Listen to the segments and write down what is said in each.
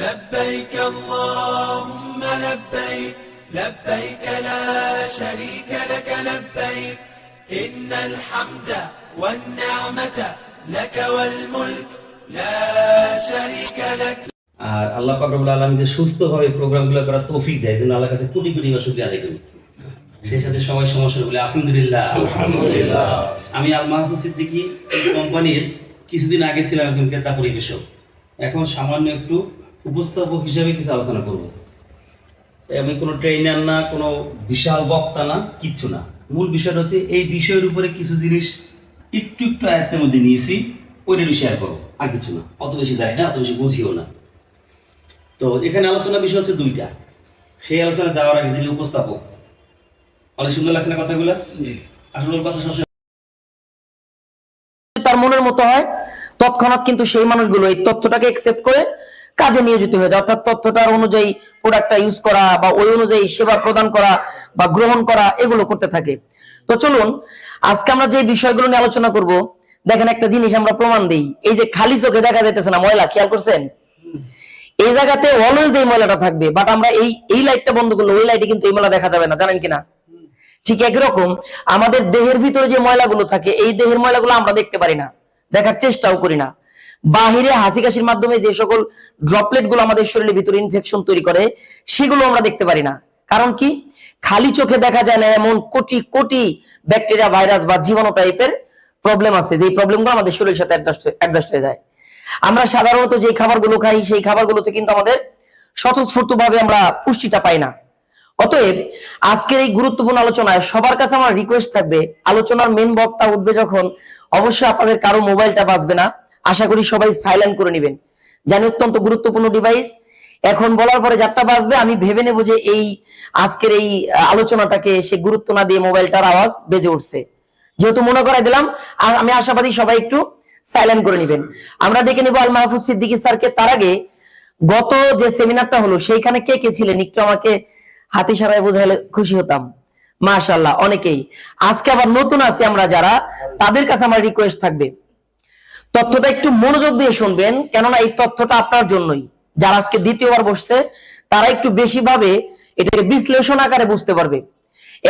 لبيك اللهم لبيك لبيك لا شريك لك لبيك إن الحمد والنعمة لك والملك لا شريك لك। আর আল্লাহ পাক রব্বুল আলামিন যে সুস্থভাবে প্রোগ্রামগুলো করার তৌফিক দেয়, যেন আল্লাহর কাছে কোটি কোটি শুকরিয়া আদায় করি। সেই সাথে সবাই সমস্যা বলে আলহামদুলিল্লাহ। আলহামদুলিল্লাহ। আমি আল মাহফুজ সিদ্দিকী কোম্পানির কিছুদিন আগে ছিলাম একজন ক্রেতা পরিবেশক, এখন সামান্য একটু উপস্থাপক হিসেবে কিছু আলোচনা করব। আমি কোনো ট্রেনার না, কোনো বিশাল বক্তা না, কিচ্ছু না। মূল বিষয়টা হচ্ছে এই বিষয়ের উপরে কিছু জিনিস একটু একটু আয়ত্তের মধ্যে নিয়েছি, ওইটা শেয়ার করো, আর কিছু না। অত বেশি জানি না, অত বেশি বুঝিও না। তো এখানে আলোচনার বিষয় হচ্ছে দুইটা। সেই আলোচনা যাওয়ার আগে যিনি উপস্থাপক, অনেক সুন্দর লাগছে না কথাগুলো? আসলে কথা সবসময় তার মনের মতো হয়, তৎক্ষণাৎ কিন্তু সেই মানুষগুলো এই তথ্যটাকে একসেপ্ট করে কাজে নিয়োজিত হয়ে যায়, অর্থাৎ তথ্যটার অনুযায়ী প্রোডাক্টটা ইউজ করা বা ওই অনুযায়ী সেবা প্রদান করা বা গ্রহণ করা, এগুলো করতে থাকে। তো চলুন আজকে আমরা যে বিষয়গুলো নিয়ে আলোচনা করব, দেখেন একটা জিনিস আমরা প্রমাণ দিই। এই যে খালি চোখে দেখা যাইতেছে না ময়লা, খেয়াল করছেন? এই জায়গাতে অলওয়েজ এই ময়লাটা থাকবে, বাট আমরা এই লাইটটা বন্ধ করলে ওই লাইটে কিন্তু এই ময়লা দেখা যাবে না, জানেন কিনা? ঠিক একরকম আমাদের দেহের ভিতরে যে ময়লাগুলো থাকে, এই দেহের ময়লাগুলো আমরা দেখতে পারি না, দেখার চেষ্টাও করি না। বাহিরে হাসি কাশির মাধ্যমে যে সকল ড্রপলেট গুলো আমাদের শরীরের ভিতরে ইনফেকশন তৈরি করে, সেগুলো আমরা দেখতে পারি না। কারণ কি? খালি চোখে দেখা যায় না এমন কোটি কোটি ব্যাকটেরিয়া, ভাইরাস বা জীবাণু টাইপের প্রবলেম আছে, যে প্রবলেমগুলো আমাদের শরীরের সাথে অ্যাডজাস্ট হয়ে যায়। আমরা সাধারণত যে খাবারগুলো খাই, সেই খাবারগুলোতে কিন্তু আমাদের স্বতঃস্ফূর্তভাবে আমরা পুষ্টিটা পাই না। অতএব আজকের এই গুরুত্বপূর্ণ আলোচনায় সবার কাছে আমার রিকোয়েস্ট থাকবে, আলোচনার মেন বক্তা উঠবে যখন, অবশ্যই আপনাদের কারো মোবাইলটা বাজবে না। আশা করি সবাই সাইলেন্ট করে নেবেন। জানি অত্যন্ত গুরুত্বপূর্ণ ডিভাইস। এখন বলার পরে যারটা বাজবে, আমি ভেবে নেব যে এই আজকের এই আলোচনাটাকে সে গুরুত্ব না দিয়ে মোবাইলটার আওয়াজ বেজে উঠছে। যেহেতু মনে করাই দিলাম, আমি আশাবাদী সবাই একটু সাইলেন্ট করে নেবেন। আমরা দেখে নেব আল মাহফুজ সিদ্দিকী স্যারকে। তার আগে গত যে সেমিনারটা হলো, সেইখানে কে কে ছিলেন একটু আমাকে হাত ইশারায় বোঝাইলে খুশি হতাম। মাশাআল্লাহ, অনেকেই। আজকে আবার নতুন আছি আমরা যারা, তাদের কাছে আমার রিকোয়েস্ট থাকবে, তথ্যটা একটু মনোযোগ দিয়ে শুনবেন, কেননা এই তথ্যটা আপনার জন্যই। যারা আজকে দ্বিতীয়বার বসছে, তারা একটু বেশি ভাবে এটাকে বিশ্লেষণ আকারে বুঝতে পারবে।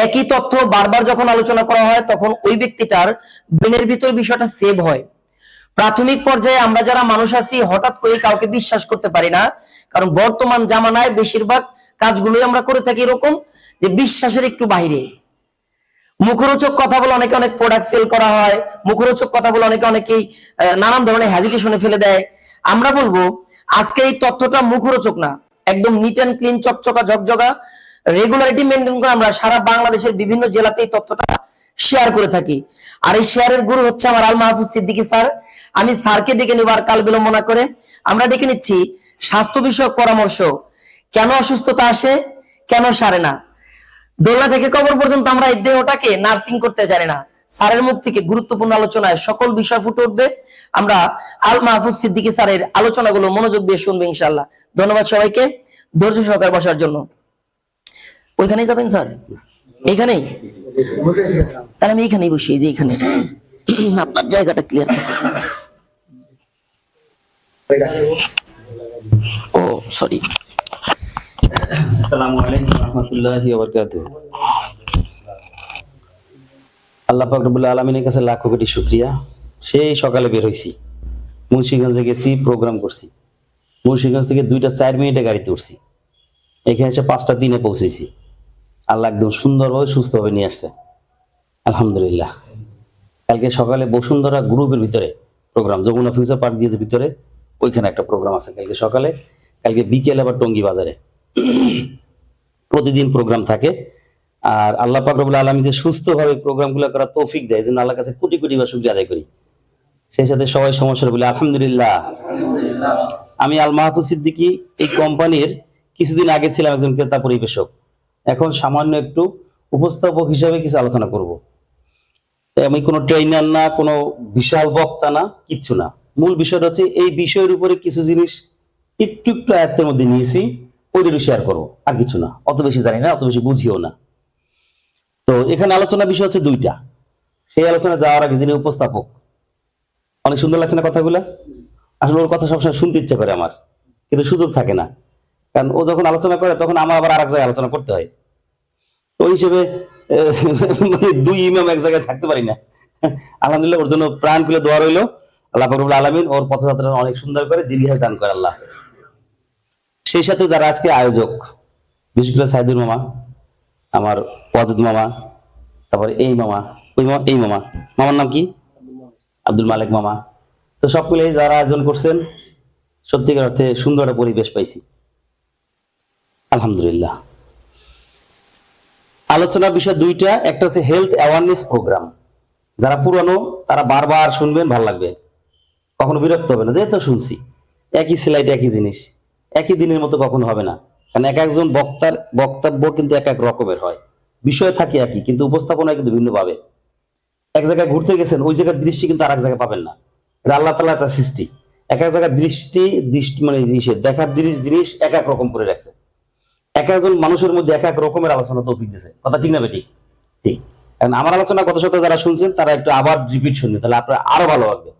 একই তথ্য বারবার যখন আলোচনা করা হয়, তখন ওই ব্যক্তিটার ব্রেনের ভিতর বিষয়টা সেভ হয়। প্রাথমিক পর্যায়ে আমরা যারা মানুষ আছি, হঠাৎ করে কাউকে বিশ্বাস করতে পারি না, কারণ বর্তমান জামানায় বেশিরভাগ কাজগুলোই আমরা করে থাকি এরকম যে বিশ্বাসের একটু বাইরে। মুখরোচক কথা বলে অনেকে অনেক প্রোডাক্ট সেল করা হয়, মুখরোচক কথা বলে অনেকেই নানান ধরনের হেজিটেশনে ফেলে দেয়। আমরা বলবো আজকে এই তথ্যটা মুখরোচক না, একদম নিট অ্যান্ড ক্লিন, চকচকা ঝকঝকা, রেগুলারিটি মেনটেন করে আমরা সারা বাংলাদেশের বিভিন্ন জেলাতে এই তথ্যটা শেয়ার করে থাকি। আর এই শেয়ারের গুরু হচ্ছে আমার আল মাহফুজ সিদ্দিকী স্যার। আমি স্যারকে ডেকে নেবার কাল বিলম্ব না করে আমরা ডেকে নিচ্ছি স্বাস্থ্য বিষয়ক পরামর্শ। কেন অসুস্থতা আসে, কেন সারে না, দোলনা থেকে কবর পর্যন্ত আমরা এই দেহটাকে নার্সিং করতে জানি না। স্যারের মুখ থেকে গুরুত্বপূর্ণ আলোচনায় সকল বিষয় ফুটে উঠবে। আমরা আল মাহফুজ সিদ্দিকী স্যারের আলোচনাগুলো মনোযোগ দিয়ে শুনবো ইনশাআল্লাহ। ধন্যবাদ সবাইকে ধৈর্য সহকারে বসার জন্য। ওইখানেই যাবেন স্যার? এইখানেই? তাহলে আমি এইখানেই বসি, যে এইখানে আপনার জায়গাটা ক্লিয়ার থাকে। ও সরি। আসসালামু আলাইকুম ওয়া রাহমাতুল্লাহি ওয়া বারাকাতুহু। আল্লাহ পাক রব্বুল আলামিনের কাছে লাখ কোটি শুকরিয়া। সেই সকালে বের হইছি, মুন্সিগঞ্জে গেছি, প্রোগ্রাম করছি। মুন্সিগঞ্জ থেকে 2টা 4 মিনিটে গাড়িতে উঠছি, এখানে এসে 5টা 3-এ পৌঁছেছি। আল্লাহ একদম সুন্দরভাবে সুস্থভাবে নিয়ে আসছে, আলহামদুলিল্লাহ। কালকে সকালে বসুন্ধরা গ্রুপের ভিতরে প্রোগ্রাম, যমুনা ফিউচার পার্ক দিয়ে ভিতরে, ওইখানে একটা প্রোগ্রাম আছে কালকে সকালে। কালকে বিকেলে আবার টঙ্গী বাজারে। প্রতিদিন প্রোগ্রাম থাকে। আর আল্লাহ পাক রব্বুল আলামিন যে সুস্থভাবে প্রোগ্রামগুলো করার তৌফিক দেয়, যেন আল্লাহর কাছে কোটি কোটি শুকরিয়া আদায় করি। সেই সাথে সবাই সমস্যা বলে আলহামদুলিল্লাহ। আমি আল মাহফুজ সিদ্দিকী এই কোম্পানির কিছুদিন আগে ছিলাম একজন ক্রেতা পরিবেশক, এখন সামান্য একটু উপস্থাপক হিসেবে কিছু আলোচনা করব। আমি কোনো ট্রেনার না, কোনো বিশাল বক্তা না, কিচ্ছু না। মূল বিষয়টা হচ্ছে এই বিষয়ের উপরে কিছু জিনিস একটু একটু আয়ত্তের মধ্যে নিয়েছি, ওইটা শেয়ার করবো, আর কিছু না। অত বেশি জানি না, অত বেশি বুঝিও না। তো এখানে আলোচনা বিষয় হচ্ছে দুইটা। সেই আলোচনা যাওয়ার আগে যিনি উপস্থাপক, অনেক সুন্দর লাগছে না কথাগুলা? আসলে ওর কথা সবসময় শুনতে ইচ্ছে করে আমার, কিন্তু সুযোগ থাকে না, কারণ ও যখন আলোচনা করে তখন আমার আবার আরেক জায়গায় আলোচনা করতে হয়। তো ওই হিসেবে মানে দুই ইমাম এক জায়গায় থাকতে পারি না। আলহামদুলিল্লাহ ওর জন্য প্রাণ খুলে দোয়া রইল, আল্লাহ রব্বুল আলামিন ওর পথযাত্রা অনেক সুন্দর করে দীর্ঘায়ু দান করে আল্লাহ। সেই সাথে যারা আজকে আয়োজক, বিশেষ করে সাইদুর মামা, আমার ওয়াজিদ মামা, তারপরে এই মামা, ওই মামা, এই মামা, মামার নাম কি, আব্দুল মালিক মামা, তো সব মিলে যারা আয়োজন করছেন, সত্যিকার অর্থে সুন্দর একটা পরিবেশ পাইছি আলহামদুলিল্লাহ। আলোচনার বিষয় দুইটা, একটা হচ্ছে হেলথ অ্যাওয়ারনেস প্রোগ্রাম। যারা পুরানো তারা বারবার শুনবেন, ভালো লাগবে, কখনো বিরক্ত হবে না, যেহেতু শুনছি একই স্লাইড একই জিনিস একই দিনের মতো কখনো হবে না, কারণ এক একজন বক্তার বক্তব্য কিন্তু এক এক রকমের হয়, বিষয় থাকে একই কিন্তু উপস্থাপনা কিন্তু ভিন্ন পাবে। এক জায়গায় ঘুরতে গেছেন, ওই জায়গার দৃষ্টি কিন্তু আর এক জায়গায় পাবেন না, এটা আল্লাহ তাআলার একটা সৃষ্টি। এক এক জায়গার দৃষ্টি মানে দেখার জিনিস এক এক রকম করে রাখছে, এক একজন মানুষের মধ্যে এক এক রকমের আলোচনা তৌফিক দিয়েছে, কথা ঠিক না বেঠিক? ঠিক। কারণ আমার আলোচনা গত সপ্তাহে যারা শুনছেন তারা একটু আবার রিপিট শুনবেন, তাহলে আপনার আরো ভালো লাগবে।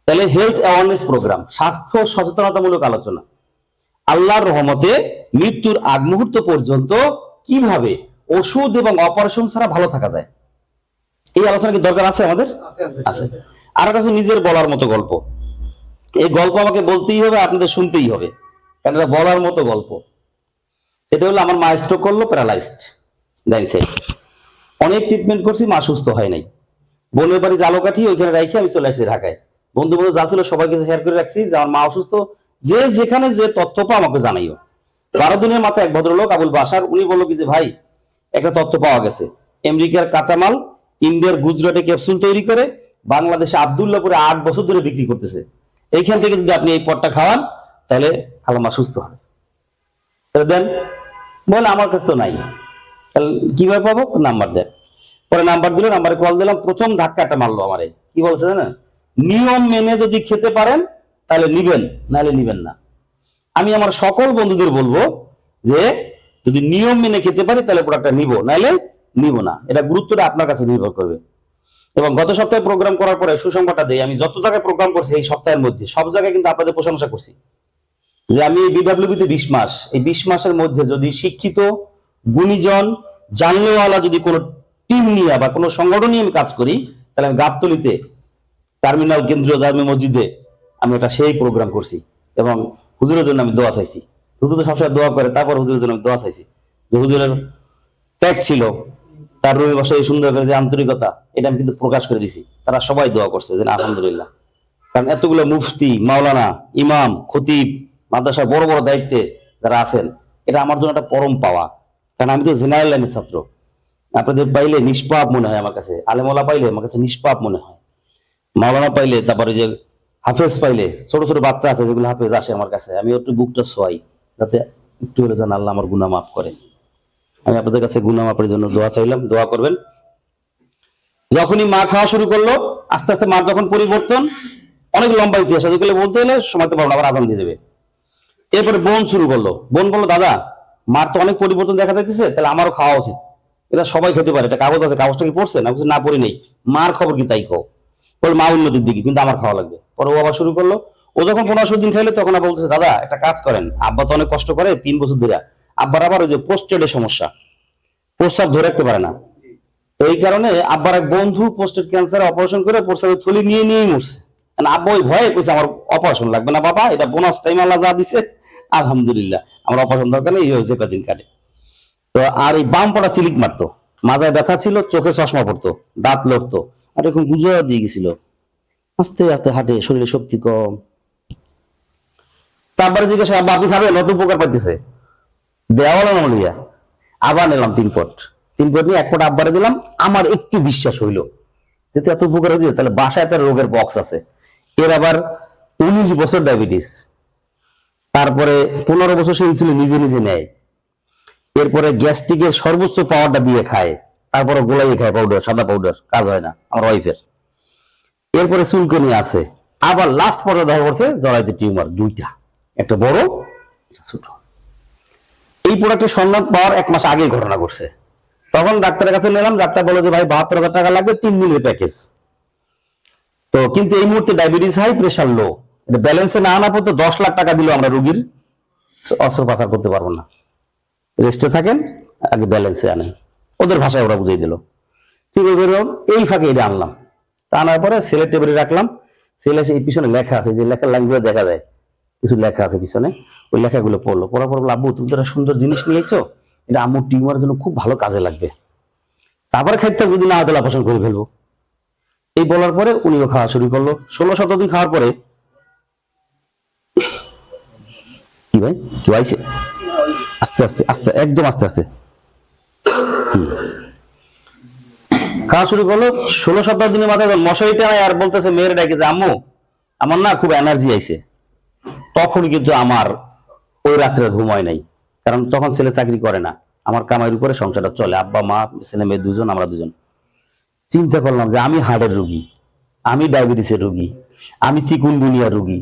তাহলে হেলথ অ্যাওয়ারনেস প্রোগ্রাম, স্বাস্থ্য সচেতনতামূলক আলোচনা। আল্লাহর রহমতে মৃত্যুর আগ মুহূর্ত পর্যন্ত কিভাবে ওষুধ এবং অপারেশন ছাড়া ভালো থাকা যায়, এই আলোচনা কি দরকার আছে আমাদের? আছে। আর কাছে নিজের বলার মতো গল্প, এই গল্প আমাকে বলতেই হবে, আপনাদের শুনতেই হবে, কারণ এটা বলার মতো গল্প। এটা হলো আমার মা স্ট্রোক করলো, প্যারালাইজড ডাইন সাইড, অনেক ট্রিটমেন্ট করছি, মা সুস্থ হয় নাই। বোনের বাড়ি জালকাঠি, ওইখানে রাখি আমি চলে আসছি ঢাকায়। বন্ধু বন্ধু যা ছিল সবাইকে শেয়ার করে রাখছি যে আমার মা অসুস্থ, যে যেখানে যে তথ্য পাও আমাকে জানাইও। 12 দিনের মাথায় এক ভদ্রলোক আবুল বাসার, উনি বললো কি যে ভাই একটা তথ্য পাওয়া গেছে, আমেরিকার কাঁচামাল ইন্ডিয়ার গুজরাটে ক্যাপসুল তৈরি করে বাংলাদেশে আব্দুল্লাহপুরে 8 বছর ধরে বিক্রি করতেছে, এইখান থেকে যদি আপনি এই পটটা খাওয়ান তাহলে খালাম্মা সুস্থ হবে। তাহলে দেন, বলে আমার কাছে তো নাই, তাহলে কিভাবে পাবো? নাম্বার দেন। পরে নাম্বার দিল, নাম্বারে কল দিলাম, প্রথম ধাক্কাটা মারলো আমারে, কি বলছে জানেন? নিয়ম মেনে যদি খেতে পারেন তাহলে নিবেন, নাহলে নিবেন না। আমি আমার সকল বন্ধুদের বলবো যে যদি নিয়ম মেনে খেতে পারি তাহলে প্রোডাক্টটা নিব, নাহলে নিব না। এটা গুরুত্বটা আপনার কাছে নির্ভর করবে। এবং গত সপ্তাহে প্রোগ্রাম করার পরে সুসংবাদটা দেই, আমি যত জায়গায় প্রোগ্রাম করছি এই সপ্তাহের মধ্যে সব জায়গায় কিন্তু আপনাদের প্রশংসা করছি যে আমি বিডব্লিউবিতে 20 মাস, এই 20 মাসের মধ্যে যদি শিক্ষিত গুণীজন জানলেওয়ালা যদি কোনো টিম নিয়ে বা কোনো সংগঠন নিয়ে আমি কাজ করি, তাহলে আমি গাবতলীতে টার্মিনাল কেন্দ্রীয় জামে মসজিদে আমি একটা সেই প্রোগ্রাম করছি, এবং হুজুরের জন্য আমি দোয়া চাইছি। হুজুর তো সবসময় দোয়া করে, তারপর হুজুরের জন্য আমি দোয়া চাইছি যে হুজুরের ত্যাগ ছিল, তার রুমে বসে সুন্দর করে যে আন্তরিকতা, এটা আমি কিন্তু প্রকাশ করে দিছি। তারা সবাই দোয়া করছে যে আলহামদুলিল্লাহ। কারণ এতগুলো মুফতি, মাওলানা, ইমাম, খতিব, মাদ্রাসার বড় বড় দায়িত্বে যারা আছেন, এটা আমার জন্য একটা পরম পাওয়া। কারণ আমি তো জেনারেল লাইনের ছাত্র, আপনাদের পাইলে নিষ্পাপ মনে হয় আমার কাছে, আলেমওয়ালা পাইলে আমার কাছে নিষ্পাপ মনে হয়, মাওলানা পাইলে, তারপরে যে হাফেজ পাইলে, ছোট ছোট বাচ্চা আছে যেগুলো হাফেজ আসে আমার কাছে, আমি একটু বুকটা সোয়াই যাতে একটু হলে যেন আল্লাহ আমার গুনাহ মাফ করে। আমি আপনাদের কাছে গুনাহ মাফের জন্য দোয়া চাইলাম, দোয়া করবেন। যখনই মা খাওয়া শুরু করলো, আস্তে আস্তে মার যখন পরিবর্তন, অনেক লম্বা ইতিহাস, যেগুলো বলতে হলে সময় তো পারবো না, আবার আজান দিয়ে দেবে। এরপরে বোন শুরু করলো, বোন বললো দাদা মার তো অনেক পরিবর্তন দেখা যাইতেছে, তাহলে আমারও খাওয়া উচিত, এটা সবাই খেতে পারে, এটা কাগজ আছে, কাগজটা কি পড়ছে না? না পড়ি নেই, মার খবর কি তাই কও, বল মা উন্নতির দিকে, কিন্তু আমার খাওয়া লাগবে। পরে ও আবার শুরু করলো, ও যখন 15 দিন খাইলে তখন আবার বলতেছে দাদা একটা কাজ করেন, আব্বা তো অনেক কষ্ট করে 3 বছর ধরে, আব্বার আবার ওই যে পোস্টেডের সমস্যা, প্রস্রাব ধরে রাখতে পারে না, তো এই কারণে আব্বার এক বন্ধু পোস্টেড ক্যান্সারে অপারেশন করে প্রস্রাবের থলি নিয়েই মরছে। আব্বা ওই ভয়ে কইছে আমার অপারেশন লাগবে না বাবা, এটা বোনাস টাইম আল্লাহ যা দিছে, আলহামদুলিল্লাহ আমার অপারেশন দরকার নেই, এই হয়েছে কদিন কাটে। তো আর এই বাম পাটা চিলিক মারতো, মাজায় ব্যথা ছিল, চোখে চশমা পড়তো, দাঁত লড়তো, আর এরকম গুজরা দিয়ে গেছিল, আস্তে আস্তে হাঁটে, শরীরে শক্তি কম। তারপরে জিজ্ঞাসা আব্বা আপনি খাবেন, নতুন উপকার পাইতেছে, দেওয়াল নলিয়া আবার নিলাম 3 পট নিয়ে 1 পট আব্বারে দিলাম। আমার একটু বিশ্বাস হইলো যেহেতু এত উপকার হয়েছে, তাহলে বাসায় একটা রোগের বক্স আছে। এর আবার 19 বছর ডায়াবেটিস, তারপরে 15 বছর সে ইনসুলিন নিজে নিজে নেয়, এরপরে গ্যাস্ট্রিকের সর্বোচ্চ পাওয়ারটা দিয়ে খায়, তারপরে গোলাই খায় পাউডার, সাদা পাউডার, কাজ হয় না আমার ওয়াইফের। এরপরে চুলকনি আছে, আবার লাস্ট পর্যায়ে ধরা পড়ছে জরাইতে টিউমার 2টা, একটা বড় একটা ছোট। এই প্রোডাক্টের সন্ধান পাওয়ার 1 মাস আগে ঘটনা ঘটছে, তখন ডাক্তারের কাছে নিলাম, ডাক্তার বলে যে ভাই 72,000 টাকা লাগবে, 3 দিনের প্যাকেজ। তো কিন্তু এই মুহূর্তে ডায়াবেটিস হাই, প্রেশার লো, এটা ব্যালেন্সে না আনা পর্যন্ত 10 লাখ টাকা দিলেও আমরা রোগীর অস্ত্রোপচার করতে পারবো না। রেস্টে থাকেন, আগে ব্যালেন্সে আনেন। ওদের ভাষায় ওরা বুঝিয়ে দিল। ঠিক আছে, এই ফাঁকে এটা আনলাম। তা আনার পরে সেলের টেবিলে রাখলাম। সেলে এই পিছনে লেখা আছে, যে লেখার লাইনগুলো দেখা যায়, কিছু লেখা আছে পিছনে, ওই লেখাগুলো পড়লো। পড়ার পর আব্বু তুমি তো একটা সুন্দর জিনিস নিয়েছো, এটা আম্মুর টিউমারের জন্য খুব ভালো কাজে লাগবে, তারপরে খাইতে যদি না হতে অপারেশন করে ফেলবো। এই বলার পরে উনিও খাওয়া শুরু করলো। 16-17 দিন খাওয়ার পরে কি ভাই কি হয়েছে, আস্তে আস্তে আস্তে একদম আস্তে আস্তে খাওয়া শুরু করলো। 16-17 দিনের মাথায় মশারি টানায় আর বলতেছে মেয়ের ডাকে যে আম্মু আমার না খুব এনার্জি আইছে। তখন কিন্তু আমার ওই রাত্রে ঘুম হয় নাই, কারণ তখন ছেলে চাকরি করে না, আমার কামাইয়ের উপরে সংসারটা চলে, আব্বা মা ছেলে মেয়ে দুজন, আমরা দুজন। চিন্তা করলাম যে আমি হার্টের রোগী, আমি ডায়াবেটিসের রোগী, আমি চিকুনগুনিয়ার রোগী,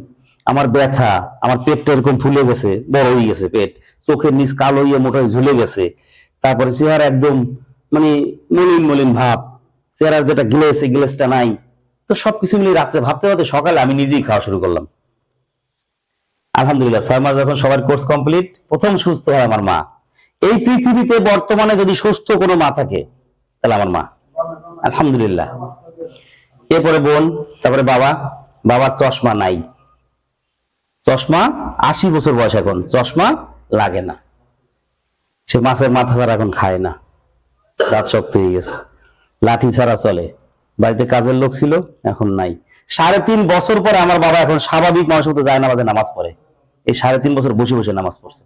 আমার ব্যথা, আমার পেটটা এরকম ফুলে গেছে, বড় হয়ে গেছে পেট, চোখের নিচ কালো হয়ে মোটাই ঝুলে গেছে, তারপরে চেহারা একদম মানে মলিন মলিন ভাব, চেহারার যেটা গ্লেস এই গ্লেসটা নাই। তো সবকিছু মিলিয়ে রাত্রে ভাবতে ভাবতে সকালে আমি নিজেই খাওয়া শুরু করলাম। আলহামদুলিল্লাহ 6 মাস যখন সবার কোর্স কমপ্লিট, প্রথম সুস্থ হয় আমার মা। এই পৃথিবীতে বর্তমানে যদি সুস্থ কোনো মা থাকে তাহলে আমার মা, আলহামদুলিল্লাহ। এরপরে বোন, তারপরে বাবা। বাবার চশমা নাই, চশমা 80 বছর বয়স, এখন চশমা লাগে না। সে মাছের মাথা ছাড়া এখন খায় না, দাঁত শক্ত হয়ে গেছে, লাঠি ছাড়া চলে। বাড়িতে কাজের লোক ছিল, এখন নাই। 3.5 বছর পরে আমার বাবা এখন স্বাভাবিক মানুষের মতো যায় নামাজে নামাজ পড়ে। এই 3.5 বছর বসে বসে নামাজ পড়ছে।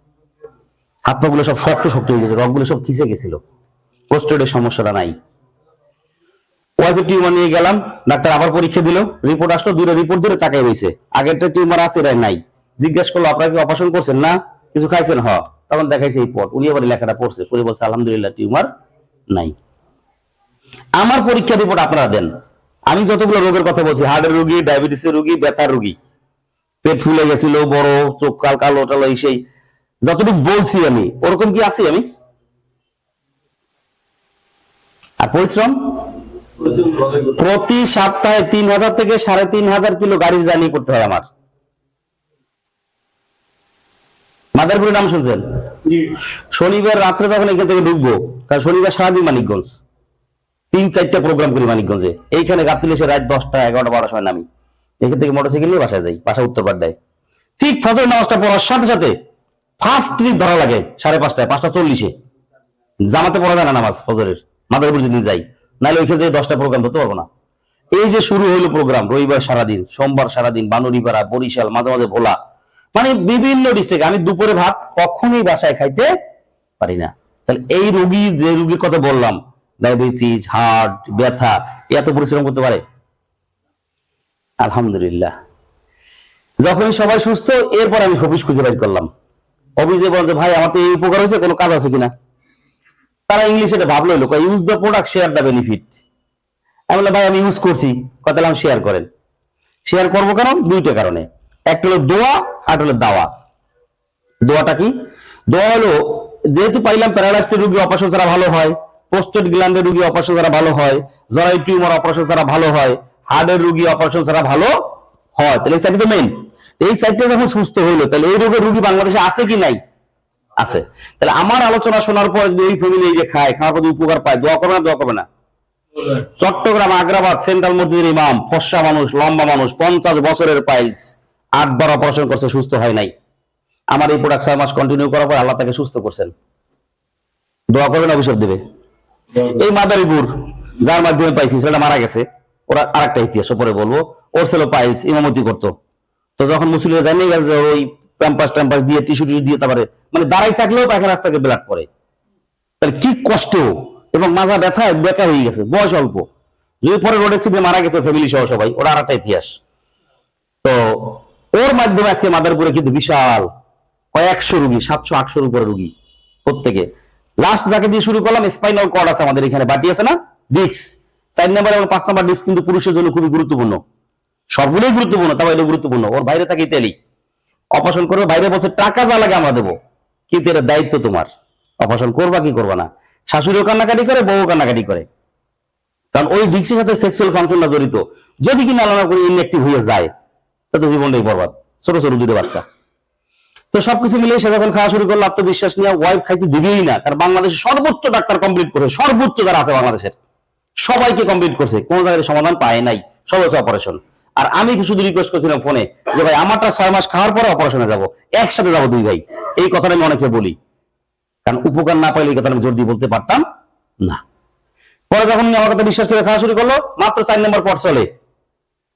হাত পা গুলো সব শক্ত শক্ত হয়ে গেছে, রগগুলো সব খিসে গেছিল, প্রোস্টেটের সমস্যাটা নাই। ওয়াইফের টিউমার নিয়ে গেলাম, ডাক্তার আবার পরীক্ষা দিল, রিপোর্ট আসলো, 2টা রিপোর্ট ধরে তাকাই রয়েছে। আগেরটা টিউমার আছে, এটাই নাই। জিজ্ঞাসা করলো আপনারা কি অপারেশন করছেন? না। কিছু খাইছেন? হ। তখন দেখাইছে এই পট। উনি আবার লেখাটা পড়ছে, পরে বলছে আলহামদুলিল্লাহ টিউমার নাই। আমার পরীক্ষা রিপোর্ট আপনারা দেন। আমি যতগুলো রোগের কথা বলছি, হার্টের রোগী, ডায়াবেটিসের রোগী, ব্যথার রোগী, পেট ফুলে গেছিল, বড় চোখ কাল কালো টালো, সেই যতটুকু বলছি আমি ওরকম কি আছি আমি? আর পরিশ্রম প্রতি সপ্তাহে 3000 থেকে 3500 কিলো গাড়ির জার্নি করতে হয় আমার। মাদারপুরের নাম শুনছেন? শনিবার রাত্রে যখন এখান থেকে ঢুকবো, কারণ শনিবার সারাদিন মানিকগঞ্জ, 3-4টা প্রোগ্রাম করি মানিকগঞ্জে। এইখানে গাবতলী এসে রাত 10টা 11টা 12টার সময় নামি। এখান থেকে মোটরসাইকেল নিয়ে বাসায় যাই, বাসা উত্তরপাড়ায়। ঠিক ফজর নামাজটা পড়ার সাথে সাথে ফার্স্ট ট্রিপ ধরা লাগে 5:30টায়, 5:40-এ। জামাতে পড়া যায় না নামাজ ফজরের, মাদারপুর যদি যাই, নাহলে ওইখানে যে 10টা প্রোগ্রাম ধরতে পারবো না। এই যে শুরু হইলো প্রোগ্রাম, রবিবার সারাদিন, সোমবার সারাদিন, বানুরিপাড়া, বরিশাল, মাঝে মাঝে ভোলা, মানে বিভিন্ন ডিস্ট্রিক্ট। আমি দুপুরে ভাত কখনোই বাসায় খাইতে পারি না। তাহলে এই রোগী, যে রোগীর কথা বললাম, ডায়াবেটিস, হার্ট, ব্যথা, এত পরিশ্রম করতে পারে? আলহামদুলিল্লাহ। যখনই সবাই সুস্থ, এরপর আমি অফিস খুঁজে বের করলাম। অফিসে বলছে ভাই আমার তো এই উপকার হয়েছে, কোনো কাজ আছে কিনা। তারা ইংলিশে এটা ভাবলো, use the product share the benefit. আমি বললাম ভাই আমি ইউজ করছি, কথা শেয়ার করেন। শেয়ার করবো কারণ 2টা কারণে। একটা হলো দোয়া, আর হলো দাওয়া। দোয়াটা কি? দোয়া হলো যেহেতু পাইলাম প্যারালাইসড রোগী অপারেশন ছাড়া ভালো হয়, প্রোস্টেট গ্ল্যান্ডের রোগী অপারেশন ছাড়া ভালো হয়, জরায়ু টিউমার অপারেশন ছাড়া ভালো হয়, হার্টের রোগী অপারেশন ছাড়া ভালো হয়, তাহলে এই সাইডটা তো মেইন। এই সাইডটা যখন সুস্থ হইলো, তাহলে এই রোগের রোগী বাংলাদেশে আছে কি নাই? আছে। তাহলে আমার আলোচনা শোনার পর যদি এই ফ্যামিলি এই যে খায়, খাওয়ার পর উপকার পায়, দোয়া করবে না? দোয়া করবে না? চট্টগ্রাম আগ্রাবাদ সেন্ট্রাল মসজিদের ইমাম, ফর্সা মানুষ, লম্বা মানুষ, 50 বছরের পাইলস, 8 বার অপারেশন করছে, সুস্থ হয় নাই। আমার এই প্রোডাক্ট 6 মাস কন্টিনিউ করার পর আল্লাহ তাকে সুস্থ করছেন। দোয়া করবেন, অভিশাপ দেবে। এই মাদারীপুর যার মাধ্যমে পাইছি, সেটা মারা গেছে। ওরা আরেকটা ইতিহাস পরে বলবো। ওর ছিল পাইলস, ইমামতি করতো। তো যখন মুসলিমরা জানিয়ে গেছে ওই প্যাম্পাস ট্যাম্পাস দিয়ে, টিস্যু দিয়ে, তারপরে মানে দাঁড়াই থাকলেও পায়খানা রাস্তা থেকে ব্লাড পড়ে, তাহলে কি কষ্ট। এবং মাজা ব্যথায় বেকা হয়ে গেছে, বয়স অল্প। যদি পরে রোড অ্যাক্সিডেন্টে মারা গেছে ফ্যামিলি সহ সবাই, ওরা আরেকটা ইতিহাস। তো ওর মাধ্যমে আজকে মাদারপুরে কিন্তু বিশাল কয়েকশো রুগী, 700-800 উপরে রুগী প্রত্যেকে। লাস্ট যাকে দিয়ে শুরু করলাম, স্পাইনাল কর্ড আছে আমাদের এখানে, বাটি আছে না, ডিস্ক 4 নাম্বার এবং 5 নাম্বার ডিস্ক কিন্তু পুরুষের জন্য খুবই গুরুত্বপূর্ণ। সবগুলোই গুরুত্বপূর্ণ, তাও এটা গুরুত্বপূর্ণ। ওর বাইরে থাকে ইতালি, অপারেশন করবে, বাইরে বলছে টাকা যা লাগে আমরা দেবো, কিন্তু এটা দায়িত্ব তোমার, অপারেশন করবা কি করবা না। শাশুড়িও কান্নাকাটি করে, বউ কান্নাকাটি করে, কারণ ওই ডিস্কের সাথে সেক্সুয়াল ফাংশনটা জড়িত। যদি কিনা আলাদা করে ইনঅ্যাক্টিভ হয়ে যায়, তো জীবনটাই বরবাদ। ছোট ছোট দুটো বাচ্চা। তো সবকিছু মিলে সে যখন খাওয়া শুরু করলো, আত্মবিশ্বাস নিয়ে, ওয়াইফ খাইতে দিবেই না, কারণ বাংলাদেশের সর্বোচ্চ ডাক্তার কমপ্লিট করছে, সর্বোচ্চ যারা আছে বাংলাদেশের সবাইকে কমপ্লিট করছে, কোন জায়গায় সমাধান পায় নাই, সব হচ্ছে অপারেশন। আর আমি শুধু রিকোয়েস্ট করছিলাম ফোনে যে ভাই আমারটা 6 মাস খাওয়ার পরে অপারেশনে যাবো, একসাথে যাবো 2 ভাই। এই কথাটা আমি অনেকে বলি, কারণ উপকার না পাইলে এই কথা আমি জোর দিয়ে বলতে পারতাম না। পরে যখন উনি আমার কথা বিশ্বাস করে খাওয়া শুরু করলো, মাত্র 4 নম্বর পর চলে।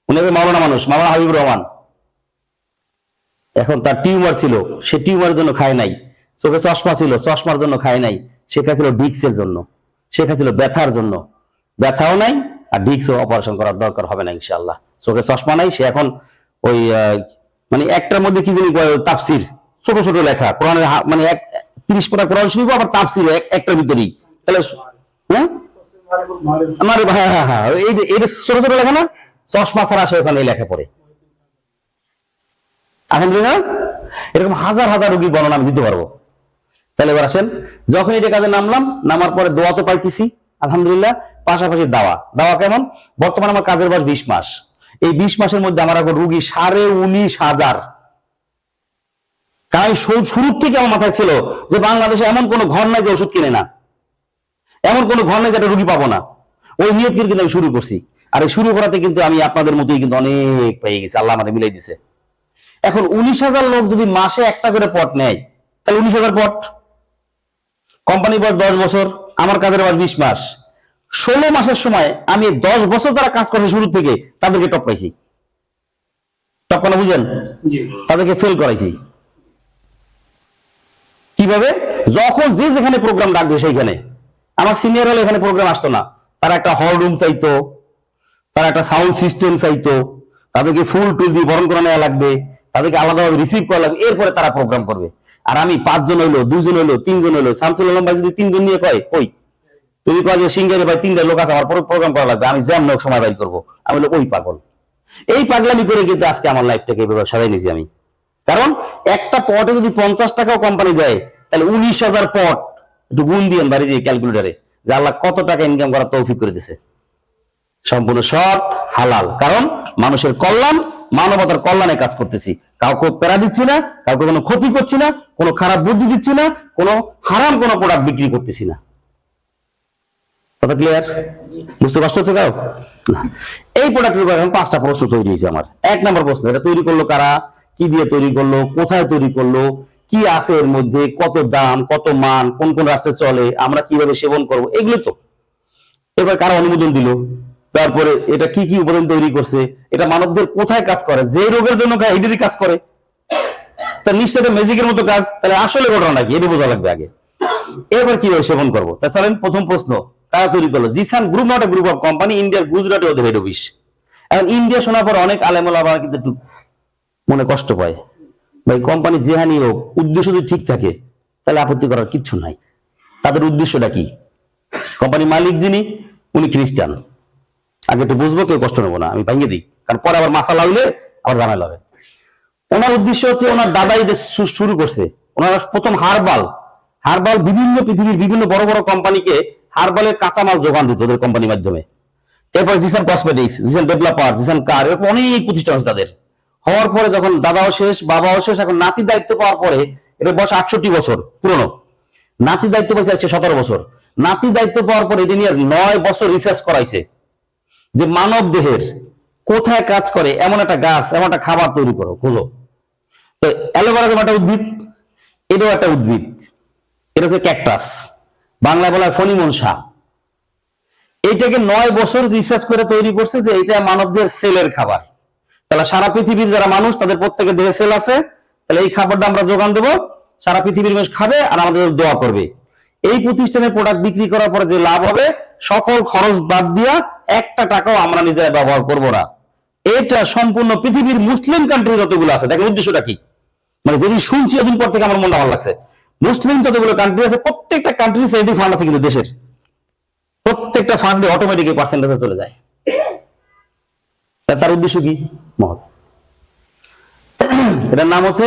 উনি মাওলানা মানুষ, মাওলানা হাবিবুর রহমান। এখন তার টিউমার ছিল, সে টিউমারের জন্য খায় নাই। চোখে চশমা ছিল, চশমার জন্য খায় নাই। সে খাইছিল ডিক্সের জন্য, সে খাইছিল ব্যথার জন্য। ব্যথাও নাই আর ডিক্সও অপারেশন করার দরকার হবে না ইনশাআল্লাহ। চোখে চশমা নাই, সে এখন ওই মানে একটার মধ্যে কি জানি তাফসির, ছোট ছোট লেখা কোরআনের, মানে 30 পারা কোরআন শরীফ আবার তাফসির একটার ভিতরেই। তাহলে হ্যাঁ আমার হ্যাঁ এই ছোট ছোট লেখা না, চশমা ছাড়া সে ওখানে লেখা পড়ে। আলহামদুলিল্লাহ, এরকম হাজার হাজার রোগীর বর্ণনা আমি দিতে পারবো। তাহলে এবার আসেন, যখন এটা কাজে নামলাম, নামার পরে দোয়া তো পাইতেছি আলহামদুলিল্লাহ, পাশাপাশি দাওয়া। দাওয়া কেমন? বর্তমানে আমার কাজের বয়স 20 মাস। এই 20 মাসের মধ্যে আমার এখন রুগী 19,500। কারণ শুরুর থেকে আমার মাথায় ছিল যে বাংলাদেশে এমন কোনো ঘর নাই যে ওষুধ কিনে না, এমন কোনো ঘর নাই যেটা রুগী পাবো না। ওই নিয়ত কিন্তু আমি শুরু করছি। আর এই শুরু করাতে কিন্তু আমি আপনাদের মতোই কিন্তু অনেক পেয়ে গেছি, আল্লাহ আমাদের মিলাই দিছে। এখন 19,000 লোক যদি মাসে একটা করে পট নেয়, তাহলে 19,000 পট। কোম্পানি বয়স 10 বছর, আমার কাজের বয়স 20 মাস। 16 মাসের সময় আমি 10 বছর তারা কাজ করছে শুরু থেকে, তাদেরকে টপ পাইছি। টপ কেন বুঝেন? তাদেরকে ফেল করাইছি। কিভাবে? যখন যে যেখানে প্রোগ্রাম ডাকবে সেইখানে। আমার সিনিয়র হলে এখানে প্রোগ্রাম আসতো না, তারা একটা হল রুম চাইতো, তারা একটা সাউন্ড সিস্টেম চাইতো, তাদেরকে ফুল টুল দিয়ে বরণ করে নেওয়া লাগবে, তাদেরকে আলাদাভাবে রিসিভ করা লাগবে, এরপরে তারা প্রোগ্রাম করবে। আর আমি 5 জন হইলো, 2 জন হইলো, 3 জন হইলো, শামসুল আলম ভাই যদি 3 জন নিয়ে কয়, ওই তুমি কয় যে সিঙ্গারে ভাই 3টা লোক আছে, আমার প্রোগ্রাম করা লাগবে, আমি যেমন হোক সময় বাইর করবো। আমি বলি ওই পাগল। এই পাগলামি করে কিন্তু আজকে আমার লাইফটাকে এইভাবে সাজাই নিয়েছি আমি। কারণ একটা পটে যদি 50 টাকাও কোম্পানি দেয়, তাহলে 19,000 পট, একটু গুণ দিয়েন বাড়ি যে ক্যালকুলেটারে, যে আল্লাহ কত টাকা ইনকাম করার তৌফিক করে দিছে। সম্পূর্ণ সৎ হালাল, কারণ মানুষের কল্যাণ, মানবতার কল্যাণে কাজ করতেছি। কাউকে প্যারা দিচ্ছি না, কাউকে কোনো ক্ষতি করছি না, কোনো খারাপ বুদ্ধি দিচ্ছি না, কোনো হারাম কোনো প্রোডাক্ট বিক্রি করতেছি না। কথা ক্লিয়ার? বুঝতে কষ্ট হচ্ছে কাউ? না। এই প্রোডাক্টের উপর এখন 5টা প্রশ্ন তৈরি হয়েছে আমার। 1 নম্বর প্রশ্ন, এটা তৈরি করলো কারা, কি দিয়ে তৈরি করলো, কোথায় তৈরি করলো, কি আছে এর মধ্যে, কত দাম, কত মান, কোন কোন রাস্তায় চলে, আমরা কিভাবে সেবন করবো, এগুলো তো। এবার কারা অনুমোদন দিল, তারপরে এটা কি কি উপাদান তৈরি করছে, এটা মানবদের কোথায় কাজ করে, যে রোগের জন্য খায় এটারই কাজ করে, তার নিশ্চয় ম্যাজিকের মতো কাজ। তাহলে আসলে ঘটনা কি এটা বোঝা লাগবে আগে, এবার কিভাবে সেবন করবো। তা চলেন, প্রথম প্রশ্ন, কারা তৈরি করলো? Zisan group, not a group of company, ইন্ডিয়ার গুজরাটে ওদের হেড অফিস। এখন ইন্ডিয়া শোনার পর অনেক আলেমুলামা কিন্তু একটু মনে কষ্ট পায়। ভাই কোম্পানি যেহানি হোক, উদ্দেশ্য যদি ঠিক থাকে তাহলে আপত্তি করার কিচ্ছু নাই। তাদের উদ্দেশ্যটা কি? কোম্পানির মালিক যিনি, উনি খ্রিস্টান। আগে একটু বুঝবো, কেউ কষ্ট নেবো না, আমি ভাঙিয়ে দিই, কারণ পরে আবার মাসালা হইলে আবার ঝামেলা হবে। ওনার উদ্দেশ্য হচ্ছে, ওনার দাদাই যে শুরু করছে, ওনারা প্রথম হার্বাল বিভিন্ন পৃথিবীর বিভিন্ন বড় বড় কোম্পানিকে হার্বালের কাঁচামাল যোগান দিত ওদের কোম্পানির মাধ্যমে। এরপর জিসান কসমেটিক্স, জিসান ডেভেলপার, জিসান কার, এরকম অনেক প্রতিষ্ঠান আছে তাদের। হওয়ার পরে যখন দাদাও শেষ, বাবাও শেষ, এখন নাতি দায়িত্ব পাওয়ার পরে, এটা বয়স 68 বছর পুরনো, নাতি দায়িত্ব পাইছে 17 বছর। নাতি দায়িত্ব পাওয়ার পরে এটা নিয়ে 9 বছর রিসার্চ করাইছে যে মানব দেহের কোথায় কাজ করে এমন একটা গাছ, এমন একটা খাবার তৈরি করো, খোঁজো। তো অ্যালোভেরা যেমন একটা উদ্ভিদ, এটাও একটা উদ্ভিদ, এটা হচ্ছে ক্যাকটাস, বাংলায় বলা হয় ফণিমনসা। এইটাকে 9 বছর রিসার্চ করে তৈরি করছে যে এটা মানবদের সেলের খাবার। তাহলে সারা পৃথিবীর যারা মানুষ, তাদের প্রত্যেকের দেহে সেল আছে, তাহলে এই খাবারটা আমরা যোগান দেবো, সারা পৃথিবীর মানুষ খাবে আর আমাদের দোয়া করবে। এই প্রতিষ্ঠানের প্রোডাক্ট বিক্রি করার পরে যে লাভ হবে, সকল খরচ বাদ দিয়া 1টা টাকাও আমরা নিজেরা ব্যবহার করবো না। এটা সম্পূর্ণ পৃথিবীর মুসলিম কান্ট্রি যতগুলো আছে, দেখেন উদ্দেশ্যটা কি। মানে যদি শুনছি ওদিন পর থেকে আমার মনটা ভালো লাগছে। মুসলিম যতগুলো কান্ট্রি আছে, প্রত্যেকটা কান্ট্রি সেভিং ফান্ড আছে, কিন্তু দেশের প্রত্যেকটা ফান্ডে অটোমেটিক পার্সেন্টেজে চলে যায়। তার উদ্দেশ্য কি? মহৎ। এটার নাম হচ্ছে,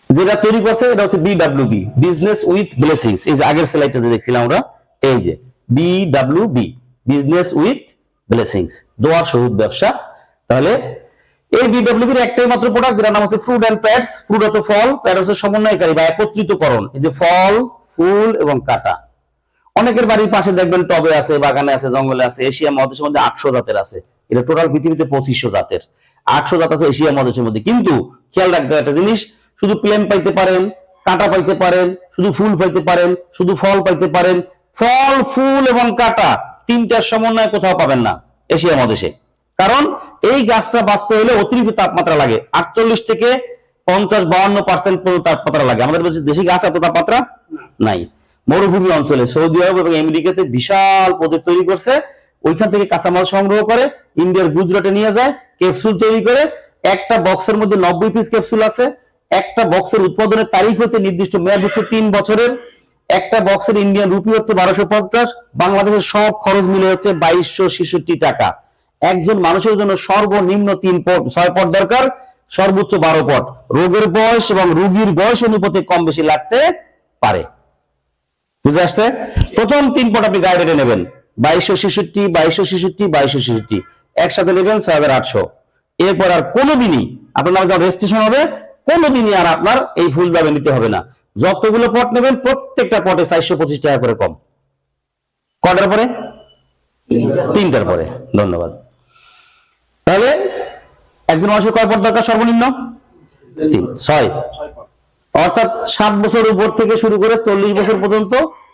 যেটা তৈরি করছে এটা হচ্ছে বিডব্লিউবি, বিজনেস উইথ ব্লেসিংস। এই যে আগের স্লাইডটা যে দেখছিলাম আমরা, এই যে বিডব্লিউবি, বিজনেস উইথ ব্লেসিংস, দোয়ার সহিত ব্যবসা। তাহলে এই বিডব্লিউপির একটাই মাত্র প্রোডাক্ট, যেটা নাম হচ্ছে ফ্রুট এন্ড প্যাডস। ফ্রুট হচ্ছে ফল, প্যাড হচ্ছে সমন্বয়কারী বা একত্রিতকরণ। এই যে ফল, ফুল এবং কাটা, অনেকের বাড়ির পাশে দেখবেন টবে আছে, বাগানে আছে, জঙ্গলে আছে। এশিয়া মহাদেশের মধ্যে 800 জাতের আছে। এটা টোটাল পৃথিবীতে 2500 জাতের, 800 জাত আছে এশিয়া মহাদেশের মধ্যে। কিন্তু খেয়াল রাখতে হবে একটা জিনিস, শুধু প্লেন পাইতে পারেন, কাটা পাইতে পারেন, শুধু ফুল পাইতে পারেন, শুধু ফল পাইতে পারেন। ফল, ফুল এবং কাটা তিনটার সমন্বয় কোথাও পাবেন না এশিয়া মহাদেশে। কারণ এই গাছটা বাঁচতে হলে অতিরিক্ত তাপমাত্রা লাগে, 48 থেকে 50-52% পর্যন্ত তাপমাত্রা লাগে। আমাদের দেশি গাছ এত তাপমাত্রা নাই। মরুভূমি অঞ্চলে সৌদি আরব এবং আমেরিকাতে বিশাল প্রজেক্ট তৈরি করছে, ওইখান থেকে কাঁচামাল সংগ্রহ করে ইন্ডিয়ার গুজরাটে নিয়ে যায়, ক্যাপসুল তৈরি করে। একটা বক্সের মধ্যে 90 পিস ক্যাপসুল আছে। একটা বক্সের উৎপাদনের তারিখ হতে নির্দিষ্ট মেয়াদ হচ্ছে 3 বছরের। একটা বক্সের ইন্ডিয়ান রুপি হচ্ছে 1250, বাংলাদেশের সব খরচ মিলে হচ্ছে 2266 টাকা। একজন মানুষের জন্য সর্বনিম্ন 6 পট দরকার, সর্বোচ্চ 12 পট। রোগের বয়স এবং রোগীর বয়স অনুপাতে কম বেশি লাগতে পারে। বুঝে আসছে? প্রথম 3 পট আপনি গাইডে নেবেন 2266, 2266, 2266, একসাথে নেবেন 6800। এরপর আর কোনোদিনই আপনার নামে যখন রেজিস্ট্রেশন হবে, কোনোদিনই আর আপনার এই ফুল দামে নিতে হবে না। যতগুলো পট নেবেন প্রত্যেকটা পটে 425 টাকা করে কম। কটার পরে? 3টার পরে। ধন্যবাদ। তাহলে একজন মানুষের কয় পট দরকার সর্বনিম্ন? 6। অর্থাৎ 7 বছর উপর থেকে শুরু করে 40 বছর পর্যন্ত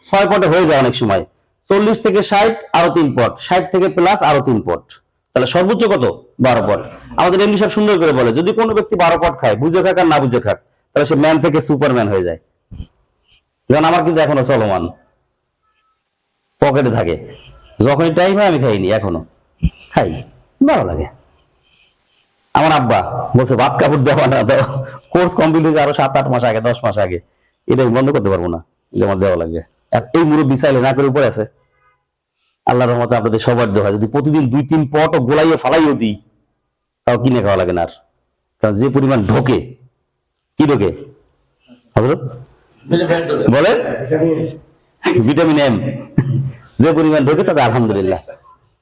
6 পটে হয়ে যায় অনেক সময়। 40 থেকে 60 আরো 3 পট, 60 থেকে প্লাস আরো 3 পট। তাহলে সর্বোচ্চ কত? 12 পট। আমাদের এমনি সব সুন্দর করে বলে, যদি কোনো ব্যক্তি 12 পট খায়, বুঝে খাক আর না বুঝে খাক, তাহলে সে ম্যান থেকে সুপারম্যান হয়ে যায়। যেমন আমার কিন্তু এখনো চলমান, পকেটে থাকে। যখনই টাইম হয় আমি খাইনি, এখনো খাই, ভালো লাগে। আমার আব্বা বলছে ভাত কাপড় দেওয়া না, তো কোর্স কমপ্লিট হয়েছে আরো 7-8 মাস আগে, 10 মাস আগে। এটা বন্ধ করতে পারবো না, যে আমার দেওয়া লাগবে। আর এই মুরব্বি চাইলে না করে উপরে আছে। আল্লাহর রহমতে আপনাদের সবার দেওয়া হয়। যদি প্রতিদিন 2-3 পটও গোলাইয়ে ফালাইও দিই, তাও কিনে খাওয়া লাগে না আর। কারণ যে পরিমাণ ঢোকে, কি ঢোকে হযরত বলে, ভিটামিন এম যে পরিমাণ ঢোকে, তাতে আলহামদুলিল্লাহ,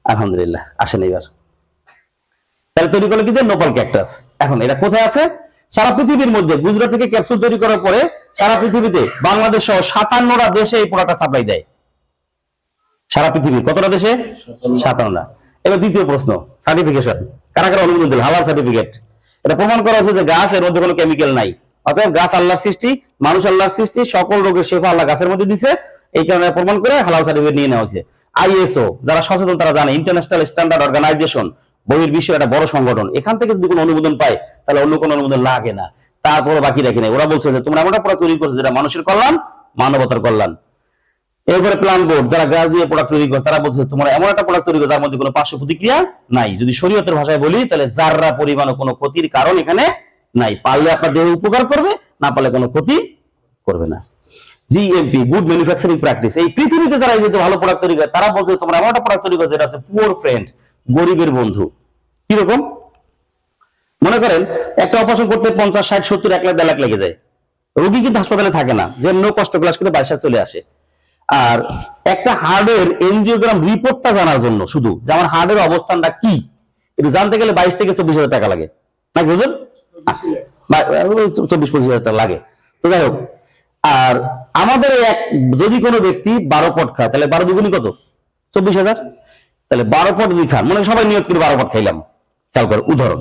আলহামদুলিল্লাহ। আসেন এবার। তাহলে তৈরি করলে কি নোপাল ক্যাকটাস। এখন এটা কোথায় আছে? সারা পৃথিবীর মধ্যে। গুজরাট থেকে ক্যাপসুল তৈরি করার পরে সারা পৃথিবীতে, বাংলাদেশ সহ 57টা দেশে এই প্রোডাক্টটা সাপ্লাই দেয়। সারা পৃথিবীর কতটা দেশে? 57টা। এবার দ্বিতীয় প্রশ্ন, সার্টিফিকেশন কারা কারা অনুমোদন দিল? হালাল সার্টিফিকেট। এটা প্রমাণ করা হচ্ছে যে গাছ, এর মধ্যে কোনো কেমিক্যাল নাই। অতএব গাছ আল্লাহর সৃষ্টি, মানুষ আল্লাহর সৃষ্টি, সকল রোগের শেফা আল্লাহ গাছের মধ্যে দিছে। এই কারণে প্রমাণ করে হালাল সার্টিফিকেট নিয়ে নেওয়া হয়েছে। আইএসও, যারা সচেতন তারা জানে, ইন্টারন্যাশনাল স্ট্যান্ডার্ড অর্গানাইজেশন, বহির্বিশ্ব একটা বড় সংগঠন। এখান থেকে যদি কোনো অনুমোদন পায়, তাহলে অন্য কোনো অনুমোদন লাগে না। তারপরে বাকি রাখি নাই। ওরা বলছে যে তোমরা এমন একটা প্রোডাক্ট তৈরি করছো যেটা মানুষের কল্যাণ, মানবতার কল্যাণ। এরপরে প্ল্যান বোর্ড, যারা গাছ দিয়ে প্রোডাক্ট তৈরি করছে, তারা বলছে তোমরা এমন একটা প্রোডাক্ট তৈরি করো যার মধ্যে কোনো পার্শ্ব প্রতিক্রিয়া নাই। যদি শরীয়তের ভাষায় বলি, তাহলে যাররা পরিমাণও কোনো ক্ষতির কারণ এখানে নাই। পারলে আপনার দেহে উপকার করবে, না পারলে কোনো ক্ষতি করবে না। GMP, good manufacturing practice. এই পৃথিবীতে যারা এই যে ভালো প্রোডাক্ট তৈরি করে, তারা বলছে তোমরা এমন একটা প্রোডাক্ট তৈরি করছো যেটা হচ্ছে পুয়ার ফ্রেন্ড, গরিবের বন্ধু। কিরকম? মনে করেন একটা অপারেশন করতে 50, 60, 70, 1 লাখ 1.5 লাখ লেগে যায়। রোগী কিন্তু হাসপাতালে থাকে না, যে নো কষ্ট ক্লাস করে বাসায় চলে আসে। আর একটা হার্টের এনজিওগ্রাম রিপোর্টটা জানার জন্য, শুধু যে আমার হার্টের অবস্থানটা কি, একটু জানতে গেলে 22 থেকে 24 হাজার টাকা লাগে, নাকি বুঝলেন? আচ্ছা, 24-25 হাজার টাকা লাগে। তো যাই হোক, আর আমাদের যদি কোনো ব্যক্তি 12 পট খায়, তাহলে 12 দুগুণী কত? 24,000। তাহলে 12 পট যদি খান, মনে সবাই নিয়ত করে 12 পট খাইলাম, খেয়াল করে উদাহরণ।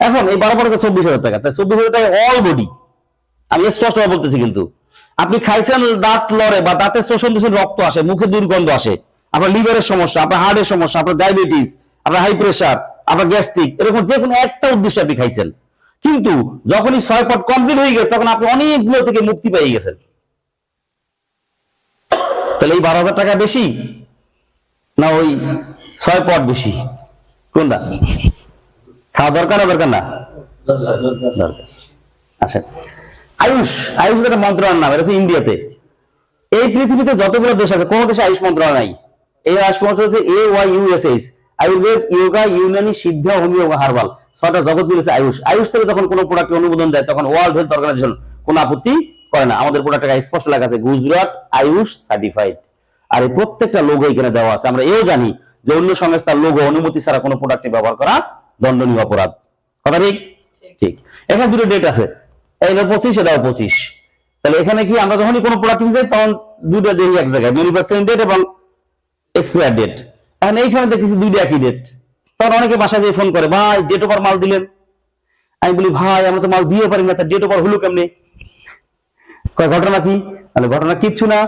এখন এই 12 পটে 24,000 টাকা, তাই 24,000 টাকা অল বডি। আমি স্পষ্ট বলতেছি, কিন্তু আপনি খাইছেন, দাঁত লড়ে বা দাঁতের শোষণ দিচ্ছেন, রক্ত আসে, মুখে দুর্গন্ধ আসে, আপনার লিভারের সমস্যা, আপনার হার্টের সমস্যা, আপনার ডায়াবেটিস, আপনার হাই প্রেশার, আপনার গ্যাস্ট্রিক, এরকম যে কোনো একটা উদ্দেশ্যে আপনি খাইছেন। কিন্তু যখনই 6 পট কমপ্লিট হয়ে গেছে, তখন আপনি অনেকগুলো থেকে মুক্তি পেয়ে গেছেন। তাহলে এই 12,000 টাকা বেশি না ওই 6 পট বেশি? কোনটা খাওয়া দরকার না দরকার না? দরকার। আচ্ছা, আয়ুষ, আয়ুষ একটা মন্ত্রণালয়ের নাম, এটা হচ্ছে ইন্ডিয়াতে। এই পৃথিবীতে যতগুলো দেশ আছে, কোনো দেশে আয়ুষ মন্ত্রণালয় নাই। এই আয়ুষ মন্ত্রণালয় হচ্ছে AYUSH, আয়ুর্বেদ, ইয়োগা, ইউনানি, সিদ্ধ, হোমিও, হার্বাল, 6টা জগৎ মিলেছে আয়ুষ। আয়ুষ থেকে যখন কোনো প্রোডাক্টে অনুমোদন দেয়, তখন ওয়ার্ল্ড হেলথ অর্গানাইজেশন কোনো আপত্তি করে না। আমাদের প্রোডাক্টটা স্পষ্ট লেখা আছে গুজরাট আয়ুষ সার্টিফাইড। আর এই প্রত্যেকটা লোগো এখানে দেওয়া আছে। আমরা এও জানি যে অন্য সংস্থার লোগো অনুমতি ছাড়া কোনো প্রোডাক্টে ব্যবহার করা দণ্ডনীয় অপরাধ। কথা ঠিক? ঠিক। এখানে দুটো ডেট আছে, এইটা 25, এটাও 25। তাহলে এখানে কি আমরা যখনই কোনো প্রোডাক্ট কিনতে যাই তখন দুটো দেখি এক জায়গায়, ম্যানুফ্যাকচারিং ডেট এবং এক্সপায়ার ডেট। এখন এইখানে দেখতেছি দুইটা একই ডেট। তখন অনেকে বাসায় যেয়ে ফোন করে, ভাই ডেট ওভার মাল দিলেন। আমি বলি ভাই আমরা তো মাল দিয়ে পারি না, তার ডেট ওভার হলো কেমনি? ঘটনা কি? মানে ঘটনা কিচ্ছু না,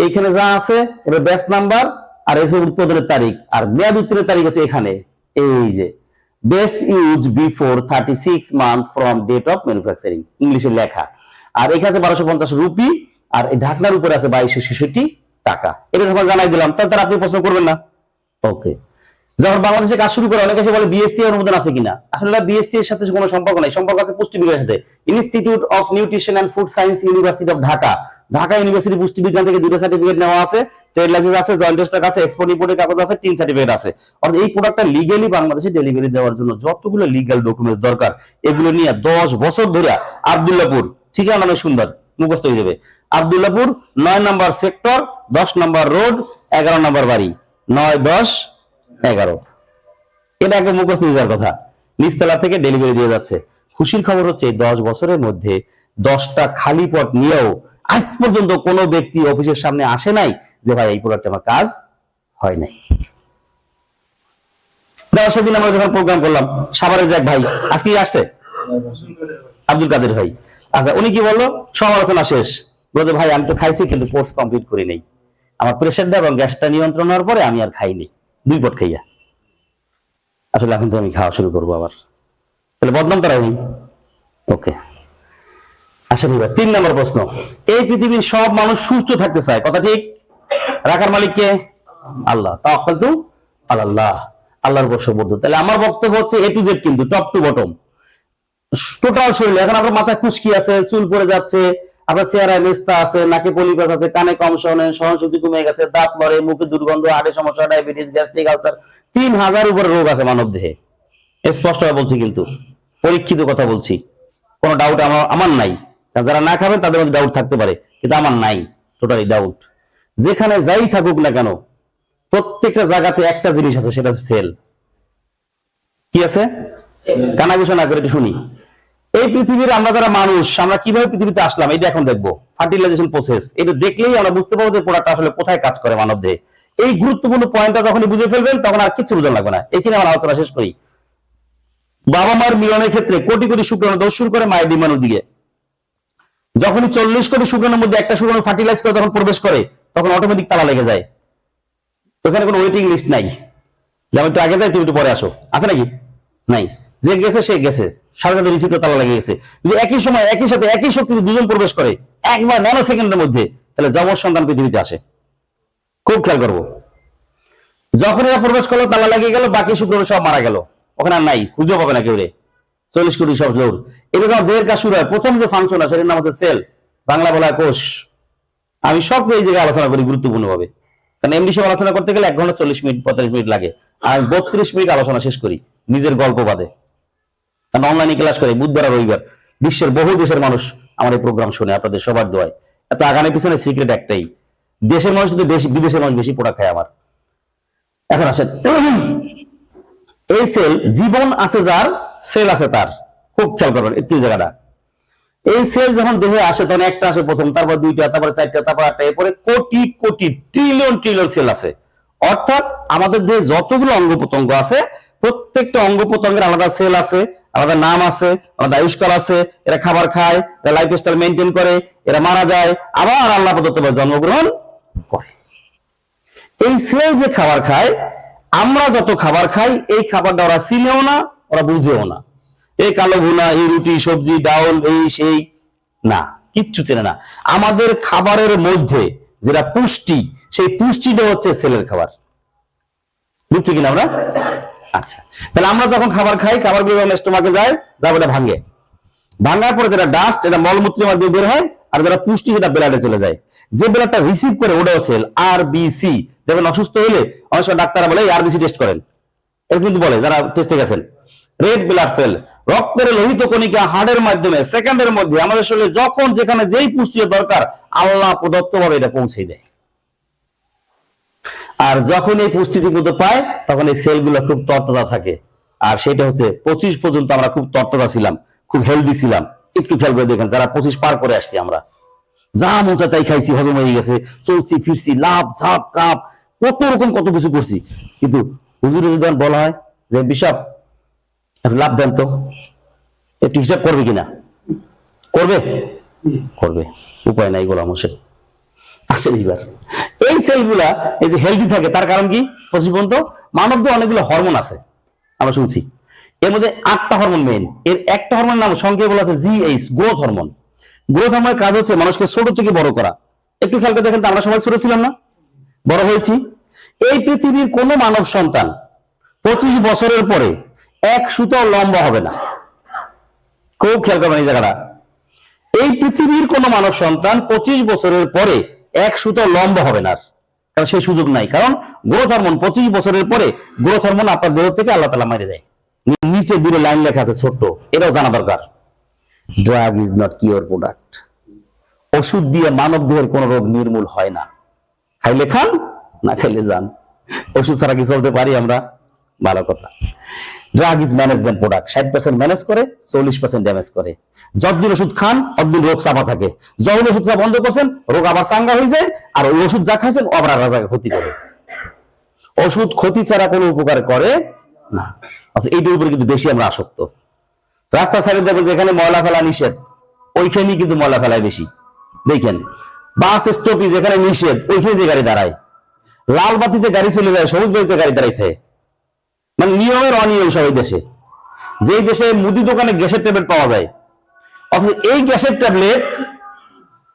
এইখানে যা আছে এটা ব্যাচ নাম্বার আর এই যে উৎপাদনের তারিখ, আর মেয়াদ উত্তরের তারিখ আছে এখানে, এই যে best use before 36 month from date of manufacturing, ইংলিশে লেখা। আর এখানে 1250 রুপি, আর এই ঢাকনার উপরে আছে 2266 টাকা। এটা যখন জানাই দিলাম তাহলে তার আপনি প্রশ্ন করবেন না? ওকে। যখন বাংলাদেশে কাজ শুরু করে অনেকে এসে বলে বিএসটি অনুমোদন আছে কিনা, আসলে বিএসটি এর সাথে কোনো সম্পর্ক নাই, সম্পর্ক আছে পুষ্টি বিজ্ঞানের সাথে। Institute of nutrition and food science, university of Dhaka, Dhaka university পুষ্টি বিজ্ঞান থেকে দুটো সার্টিফিকেট নেওয়া আছে, ট্রেড লাইসেন্স আছে, জয়েন্ট রেজিস্টার আছে, এক্সপোর্ট ইম্পোর্টের কাগজ আছে, 3 সার্টিফিকেট আছে। অর্থাৎ এই প্রোডাক্টটা লিগ্যালি বাংলাদেশে ডেলিভারি দেওয়ার জন্য যতগুলো লিগ্যাল ডকুমেন্টস দরকার এগুলো নিয়ে 10 বছর ধরে আব্দুল্লাহপুর, ঠিকানা অনেক সুন্দর মুখস্থ হয়ে যাবে, আব্দুল্লাহপুর 9 নম্বর সেক্টর, 10 নম্বর রোড, 11 নম্বর বাড়ি, 9, 10, 11। এটা একটা মুখস্থ হয়ে যাওয়ার কথা। নিচতলা থেকে ডেলিভারি দিয়ে যাচ্ছে। খুশির খবর হচ্ছে 10 বছরের মধ্যে 10টা খালি পট নিয়েও আজ পর্যন্ত কোনো ব্যক্তি অফিসের সামনে আসে নাই যে ভাই এই প্রোডাক্টে আমার কাজ হয় নাই। যাওয়ার সেদিন আমরা যখন প্রোগ্রাম করলাম, সাভারের এক ভাই আজকে আসছে, আব্দুল কাদের ভাই। আচ্ছা, উনি কি বললো? সমালোচনা শেষ, বলতে ভাই আমি তো খাইছি কিন্তু কোর্স কমপ্লিট করি নাই, আমার প্রেশারটা এবং গ্যাসটা নিয়ন্ত্রণ হওয়ার পরে আমি আর খাইনি, 2 পট খাইয়া। আসলে এখন তো আমি খাওয়া শুরু করবো আবার, তাহলে বদনাম তারা নেই। ওকে, আসেন এবার 3 নম্বর প্রশ্ন। এই পৃথিবীর সব মানুষ সুস্থ থাকতে চায়, কথা ঠিক? রাখার মালিক কে? আল্লাহ। তাওয়াক্কালতু আলাল্লাহ, আল্লাহর উপর সবর্দ। তাহলে আমার বক্তব্য হচ্ছে এ টু জেড, কিন্তু টপ টু বটম, টোটাল শরীরে। এখন আপনার মাথায় খুশকি আছে, চুল পড়ে যাচ্ছে, আপনার চেহারায় মেস্তা আছে, নাকে পলিপাস আছে, কানে কম শোনেন, সহনশক্তি কমে গেছে, দাঁত লড়ে, মুখে দুর্গন্ধ, হাড়ের সমস্যা, ডায়াবেটিস, গ্যাস্ট্রিক আলসার, 3000 উপরে রোগ আছে মানব দেহে। স্পষ্ট ভাবে বলছি, কিন্তু পরীক্ষিত কথা বলছি, কোনো ডাউট আমার নাই। যারা না খাবেন তাদের মধ্যে ডাউট থাকতে পারে, কিন্তু আমার নাই, টোটালি ডাউট। যেখানে যাই থাকুক না কেন প্রত্যেকটা জায়গাতে একটা জিনিস আছে, সেটা হচ্ছে সেল। কি আছে? কানাঘুষা না করে একটু শুনি। এই পৃথিবীর আমরা যারা মানুষ, আমরা কিভাবে পৃথিবীতে আসলাম এটা এখন দেখবো। ফার্টিলাইজেশন প্রসেস, এটা দেখলেই আমরা বুঝতে পারবো যে প্রোডাক্ট আসলে কোথায় কাজ করে মানব দেহে। এই গুরুত্বপূর্ণ পয়েন্টটা যখনই বুঝে ফেলবেন তখন আর কিচ্ছু বোঝা লাগবে না। এখানে আমার আলোচনা শেষ করি। বাবা মার মিলনের ক্ষেত্রে কোটি কোটি শুক্রাণু দোষ শুরু করে মায়ের ডিম্বাণুর দিকে। যখনই 40 কোটি শুক্রাণুর মধ্যে একটা শুক্রাণু ফার্টিলাইজ করে তখন প্রবেশ করে, তখন অটোমেটিক তালা লেগে যায়। ওখানে কোনো ওয়েটিং লিস্ট নাই, যেমন একটু আগে যাই তুমি একটু পরে আসো, আছে নাকি? নাই। যে গেছে সে গেছে, সাথে সাথে রিসিপ্টে তালা লেগে গেছে। যদি একই সময় একই সাথে একই শক্তিতে দুজন প্রবেশ করে একবার ন্যানো সেকেন্ডের মধ্যে, তাহলে যমজ সন্তান পৃথিবীতে আসে। খুব খেয়াল করবো। যখন এরা প্রবেশ করলো তালা লাগিয়ে গেল, বাকি শুক্রাণু সব মারা গেল, ওখানে আর নাই, খুঁজেও পাবে না কেউ রে। 40 কোটি সব জোর। এটা যখন দেহের কাজ শুরু হয়, প্রথম যে ফাংশন আছে সেটার নাম হচ্ছে সেল, বাংলা বলা হয় কোষ। আমি সব এই জায়গায় আলোচনা করি গুরুত্বপূর্ণ ভাবে, কারণ এমডি সব আলোচনা করতে গেলে 1 ঘন্টা 40 মিনিট 45 মিনিট লাগে, আর 32 মিনিট আলোচনা শেষ করি নিজের গল্প বাদে। কারণ অনলাইনে ক্লাস করি বুধবার আর রবিবার। বিশ্বের বহু দেশের মানুষ আমার এই প্রোগ্রাম শুনে, আপনাদের সবার দোয়ায়। এত আগানের পিছনে সিক্রেট একটাই, দেশের মানুষ তো বেশি, বিদেশের মানুষ বেশি প্রোডাক্ট খায় আমার। এখন আসেন, এই সেল, জীবন আছে যার, সেল আছে তার। খুব খেয়াল করবেন একটু জায়গাটা। এই সেল যখন দেহে আসে তখন একটা আসে প্রথম, তারপর 2টা, তারপর 4টা, তারপর 8টা, এরপরে crore crore trillion trillion sell আছে। অর্থাৎ আমাদের দেহে যতগুলো অঙ্গ প্রত্যঙ্গ আছে প্রত্যেকটা অঙ্গ প্রত্যঙ্গের আলাদা সেল আছে, আলাদা নাম আছে, আলাদা আয়ুষ্কাল আছে। এরা খাবার খায়, এরা লাইফ স্টাইল মেনটেন করে, এরা মারা যায়, আবার আল্লাহ প্রদত্ত জন্মগ্রহণ করে। এই সেল যে খাবার খায়, আমরা যত খাবার খাই এই খাবারটা ওরা চিনেও না, ওরা বুঝেও না। এই কালো ভুনা, এই রুটি সবজি ডাউল এই সেই না, কিচ্ছু চেনে না। আমাদের খাবারের মধ্যে যেটা পুষ্টি, সেই পুষ্টিটা হচ্ছে সেলের খাবার। বুঝছি কিনা আমরা? আচ্ছা, তাহলে আমরা যখন খাবার খাই, খাবারগুলো যখন স্টোমাকে যায়, তারপর এটা ভাঙে, ভাঙার পরে যেটা ডাস্ট, এটা মলমূত্রের মাধ্যমে বের হয়, আর যেটা পুষ্টি সেটা ব্লাডে চলে যায়। যে ব্লাডটা রিসিভ করে ওটাও সেল, আরবিসি। দেখবেন অসুস্থ হইলে অনেক সময় ডাক্তাররা বলে আরবিসি টেস্ট করেন, এরকম কিন্তু বলে যারা টেস্টে গেছেন। রেড ব্লাড সেল, রক্তের লোহিত কণিকা হাড়ের মাধ্যমে সেকেন্ডের মধ্যে আমাদের শরীরে যখন যেখানে যেই পুষ্টি দরকার আল্লাহ প্রদত্ত ভাবে এটা পৌঁছে দেয়। আর যখন এই পুষ্টি ঠিক মতো পায় তখন এই সেলগুলো খুব তরতাজা থাকে, আর সেটা হচ্ছে 25 পর্যন্ত আমরা খুব তরতাজা ছিলাম, খুব হেলদি ছিলাম। একটু খেয়াল করে দেখেন, যারা 25 পার করে আসছি আমরা, যা মজা তাই খাইছি, হজম হয়ে গেছে, চলছি ফিরছি, লাভ ঝাপ কাপ কত রকম কত কিছু করছি। কিন্তু হুজুরে যদি বলা হয় যে বিশাপ লাভ দেন তো, একটু হিসাব করবে কিনা? করবে, করবে, উপায় নাই গোলাম হোসেন। আসেন এবার এই সেলগুলা এই যে হেলদি থাকে, তার কারণ কি? 25 পর্যন্ত মানব দেহে অনেকগুলো হরমোন আছে, আমরা শুনছি। এর মধ্যে 8টা হরমোন মেইন। এর একটা হরমোনের নাম সংক্ষেপে বলা আছে জিএইচ, গ্রোথ হরমোন। গ্রোথ হরমোনের কাজ হচ্ছে মানুষকে ছোট থেকে বড় করা। একটু খেয়াল করে দেখেন তো, আমরা সবাই ছোট ছিলাম না, বড় হয়েছি। এই পৃথিবীর কোন মানব সন্তান 25 বছরের পরে এক সুতো লম্বা হবে না। খুব খেয়াল করবেন এই জায়গাটা। এই পৃথিবীর কোন মানব সন্তান 25 বছরের পরে এক সুতো লম্বা হবে না, কারণ সেই সুযোগ নাই। কারণ গ্রোথ হরমোন 25 বছরের পরে গ্রোথ হরমোন আপনার দেহ থেকে আল্লাহ তাআলা মেরে দেয়। নিচে দুটো লাইন লেখা আছে ছোট্ট, এটাও জানা দরকার। Drug is not cure product. ওষুধ দিয়ে মানব দেহের কোন রোগ নির্মূল হয় না। খাইলে খান, না খাইলে যান। ওষুধ ছাড়া কি চলতে পারি আমরা? ভালো কথা। Drug is management product. 60% manage করে, 40% ড্যামেজ করে। যতদিন ওষুধ খান ততদিন রোগ চাপা থাকে। যখন ওষুধ খাওয়া বন্ধ করছেন, রোগ আবার চাঙ্গা হয়ে যায়, আর ওই ওষুধ যা খাইছেন আবার রাজাকে ক্ষতি করে। ওষুধ ক্ষতি ছাড়া কোনো উপকার করে না। আচ্ছা, এইটার উপরে কিন্তু বেশি আমরা আসক্ত। রাস্তার সাইডে দেখবেন যেখানে ময়লা ফেলা নিষেধ, ওইখানেই কিন্তু ময়লা ফেলায় বেশি। দেখেন বাস স্টপেজ যেখানে নিষেধ, ওইখানে যে গাড়ি দাঁড়ায়। লাল বাতিতে গাড়ি চলে যায়, সবুজ বাতিতে গাড়ি দাঁড়াইতে, মানে নিয়মের অনিয়ম সব এই দেশে। যেই দেশে মুদি দোকানে গ্যাসের ট্যাবলেট পাওয়া যায়, অথচ এই গ্যাসের ট্যাবলেট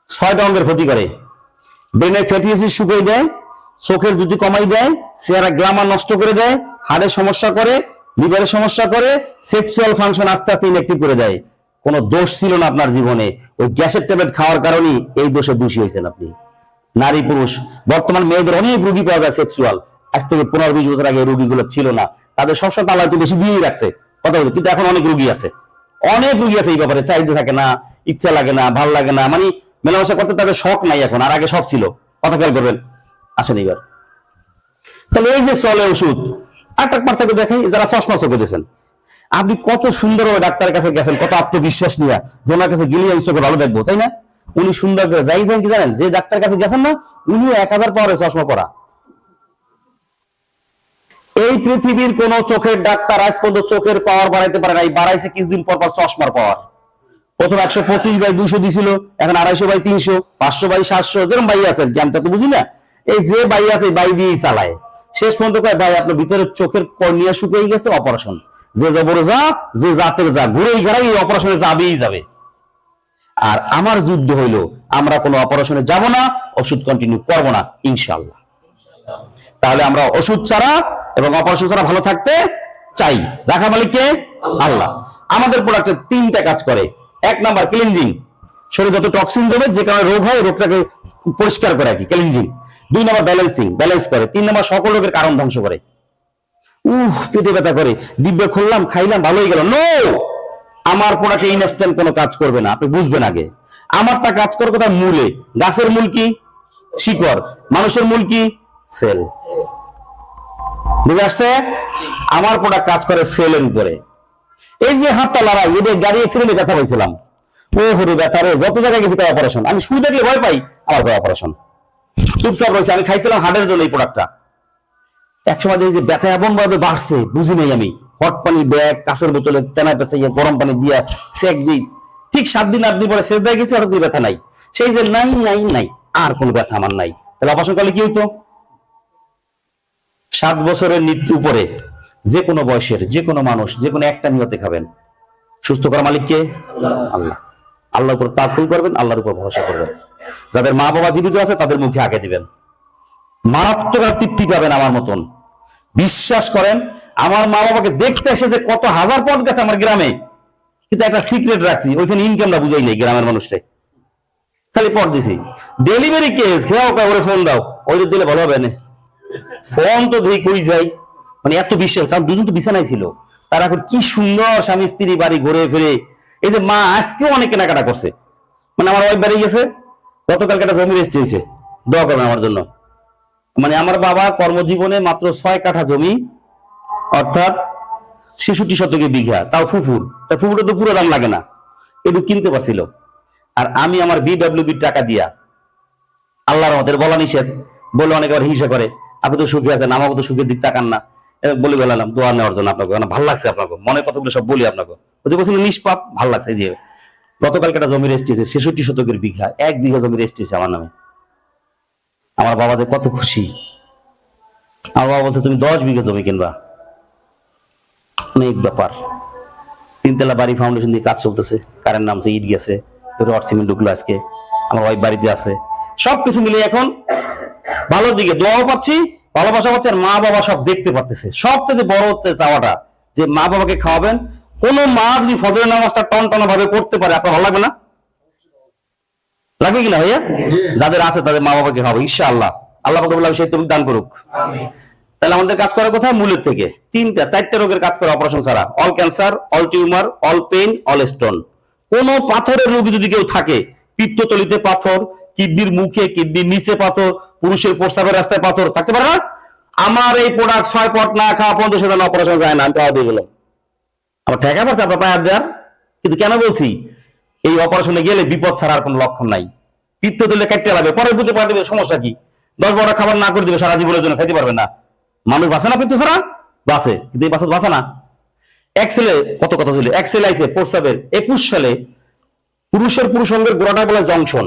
6টা অঙ্গের ক্ষতি করে। ব্রেনের ফ্যাটি অ্যাসিড শুকিয়ে দেয়, চোখের জ্যোতি কমাই দেয়, চেহারা গ্লামার নষ্ট করে দেয়, হাড়ের সমস্যা করে, লিভারের সমস্যা করে, সেক্সুয়াল ফাংশন আস্তে আস্তে ইনঅ্যাক্টিভ করে দেয়। কোনো দোষ ছিল না আপনার জীবনে, ওই গ্যাসের ট্যাবলেট খাওয়ার কারণেই এই দোষে দোষী হয়েছেন আপনি। নারী পুরুষ বর্তমান মেয়েদের অনেক রোগী পাওয়া যায় সেক্সুয়াল, আজ থেকে 15-20 বছর আগে রোগীগুলো ছিল না। তাদের সবসময় আল্লাহ একটু বেশি দিয়েই রাখছে, কথা বলছে। কিন্তু এখন অনেক রোগী আছে, অনেক রোগী আছে এই ব্যাপারে। চাইতে থাকে না, ইচ্ছা লাগে না, ভাল লাগে না, মানে মেলামেশা করতে তাদের শখ নাই এখন, আর আগে শখ ছিল। কথা খেয়াল করবেন। আসেন এবার তাহলে এই যে চলে ওষুধ, একটা পার্থক্য দেখাই। যারা চশমা চোখে দিয়েছেন, আপনি কত সুন্দরভাবে ডাক্তারের কাছে গেছেন, কত আত্মবিশ্বাস নিয়ে যে ওনার কাছে গেলে আমি চোখে ভালো দেখবো, তাই না? উনি সুন্দর করে যাই দেন কি জানেন, যে ডাক্তারের কাছে গেছেন না, উনি 1000 পাওয়ারের চশমা পরা। এই পৃথিবীর কোন চোখের ডাক্তার আজ পর্যন্ত চোখের পাওয়ার বাড়াইতে পারে নাই। বাড়াইছে কিছুদিন পর পর চশমার পাওয়ার। প্রথম 125/200 দিছিল, এখন 250/300, 500/700, যেরকম বাই আছে। আমি তো বুঝি না, এই যে বাই আছে বাই দিয়েই চালায়। শেষ পর্যন্ত কয় ভাই আপনার ভিতরে চোখের কর্নিয়া শুকিয়ে গেছে, অপারেশন। যে জবরে যা, যে জাতের যা, ঘুরে ঘেরাই এই অপারেশনে যাবেই যাবে। আর আমার যুদ্ধ হইলো, আমরা কোনো অপারেশনে যাব না, ওষুধ কন্টিনিউ করব না, ইনশাআল্লাহ। তাহলে আমরা ওষুধ ছাড়া এবং অপারেশন ছাড়া ভালো থাকতে চাই। রাখা মালিককে আল্লাহ। আমাদের প্রোডাক্টে 3টা কাজ করে। 1 নাম্বার ক্লিনজিং, শরীরে যত টক্সিন জমে যে কারণে রোগ হয়, রোগটাকে পরিষ্কার করে আর কি, ক্লিনজিং। 2 নাম্বার ব্যালেন্সিং, ব্যালেন্স করে। 3 নাম্বার সকল রোগের কারণ ধ্বংস করে। পেটে ব্যথা করে, ডিব্বে খুললাম, খাইলাম, ভালো হয়ে গেল। নো, আমার প্রোডাক্টে ইনস্ট্যান্ট কোনো কাজ করবে না। আপনি বুঝবেন আগে, আমারটা কাজ করে কোথায়? মূলে। গাছের মূল কি? শিকড়। মানুষের মূল কি? সেল। বুঝে আসছে? আমার প্রোডাক্ট কাজ করে সেলের উপরে। এই যে হাতটা লড়াই, এটা গাড়ি অ্যাক্সিডেন্টে ব্যথা পাইছিলাম, ও হরে ব্যথা রে, যত জায়গায় গেছি তাই অপারেশন। আমি শুই দেখলে ভয় পাই, আমার ভয় অপারেশন। চুপচাপ রয়েছে। আমি খাইছিলাম হার্টের জন্য এই প্রোডাক্টটা। একসময় দেখি যে ব্যথা এমন ভাবে বাড়ছে, বুঝি নাই আমি। হট পানি ব্যাগ, কাঁচের বোতলে তেনা পেঁচাইয়া গরম পানি দিয়া সেক দিই। ঠিক 7 দিন 8 দিন পরে শেষ দিয়ে গেছি, হঠাৎ ব্যথা নাই। সেই যে নাই নাই নাই, আর কোনো ব্যথা আমার নাই। তাহলে অপারেশন করলে কি হইতো? 7 বছরের নিচে উপরে যে কোনো বয়সের যে কোনো মানুষ যে কোনো একটা নিয়তে খাবেন। সুস্থ করা মালিককে আল্লাহ। আল্লাহর উপর তাওয়াক্কুল করবেন, আল্লাহর উপর ভরসা করবেন। যাদের মা বাবা জীবিত আছে তাদের মুখে আগে দিবেন, মারাত্মক তৃপ্তি পাবেন আমার মতন। বিশ্বাস করেন, আমার মা বাবাকে দেখতে এসে যে কত হাজার পথ গেছে আমার গ্রামে, কিন্তু একটা সিক্রেট রাখছি, ওইখানে ইনকামটা বুঝাই নেই গ্রামের মানুষকে, খালি পট দিছি। ডেলিভারি কেস খেয়াও ওরে ফোন দাও, ওইটা দিলে ভালো হবে না। ফোন তো দেখি কই যাই, মানে এত বিশ্বাস। কারণ দুজন তো বিছানায় ছিল, তারা এখন কি সুন্দর স্বামী স্ত্রী বাড়ি ঘুরে ফিরে। এই যে মা আজকেও অনেক কেনাকাটা করছে, মানে আমার ওয়াইফ বাড়ি গেছে, গতকালকে একটা জমি রেস্ট হয়েছে, দোয়া করবেন আমার জন্য। মানে আমার বাবা কর্মজীবনে মাত্র 6 কাঠা জমি, অর্থাৎ 66 শতকে বিঘা, তাও ফুফুর, তা ফুফুরে তো পুরো দাম লাগে না, একটু কিনতে পারছিল। আর আমি আমার বিডব্লিউবির টাকা দিয়া, আল্লাহর আমাদের বলা নিষেধ বলে অনেকে আবার হিংসা করে, আপনি তো সুখী আছেন, আমাকে তো সুখের দিক তাকান না, বলে বেলালাম দোয়া নেওয়ার জন্য আপনাকে, ভালো লাগছে আপনাকে, মনের কথাগুলো সব বলি আপনাকে, বুঝতে পারছেন, নিষ্পাপ ভালো লাগছে। যে গতকালকে একটা জমি রেজিস্ট্রি হয়েছে 66 শতকের বিঘা, 1 বিঘা জমি রেজিস্ট্রি হয়েছে আমার নামে। আমার বাবা যে কত খুশি, আমার বাবা বলছে তুমি 10 বিঘা জমি কিনবা, অনেক ব্যাপার। 3 তলা বাড়ি ফাউন্ডেশন দিয়ে কাজ চলতেছে, কারেন্ট নামছে, ইট গেছে, রড সিমেন্ট ঢুকলো আজকে, আমার ওয়াইফ বাড়িতে আছে, সবকিছু মিলে এখন ভালোর দিকে, দোয়াও পাচ্ছি, ভালোবাসা পাচ্ছি, আর মা বাবা সব দেখতে পারতেছে। সবথেকে বড় হচ্ছে চাওয়াটা যে মা বাবাকে খাওয়াবেন। কোন মা যদি ফজরের নামাজটা টনটনা ভাবে করতে পারে, আপনার ভালো লাগবে না? লাগবে কিনা ভাইয়া? যাদের আছে তাদের মা বাবাকে খাওয়াবো ইনশাআল্লাহ, আল্লাহ পাক বললাম সেই তৌফিক দান করুক। তাহলে আমাদের কাজ করার কথা মূলের থেকে, 4টা রোগের কাজ করা অপারেশন ছাড়া, all cancer, all tumour, all pain, all stone. কোন পাথরের রোগী যদি কেউ থাকে, পিত্ততলিতে পাথর, কিডনির মুখে, কিডনির নিচে পাথর, পুরুষের প্রস্রাবের রাস্তায় পাথর থাকতে পারে না, আমার এই প্রোডাক্ট 6 পট না খাওয়া পর্যন্ত সেটা অপারেশন যায় না, আমি পাওয়া দিয়ে গেলাম। আমার ঠেকা পাচ্ছে আপনার পায়ে হাত দেওয়ার, কিন্তু কেন বলছি, এই অপারেশনে গেলে বিপদ ছাড়ার কোনো লক্ষণ নাই। পিত্ততলে কাটতে লাগবে, পরে বুঝতে পারবে সমস্যা কি, 10-12 খাবার না করে দিবে, সারা জীবনের জন্য খাইতে পারবে না। মানুষ বাঁচে না পিত্ত ছাড়া, বাঁচে, কিন্তু এই বাঁচে না। এক্সেলে কত কথা ছিল, এক্সেল আইছে প্রস্তাবের 21 সালে, পুরুষের পুরুষাঙ্গের গোড়াটা বলে জংশন,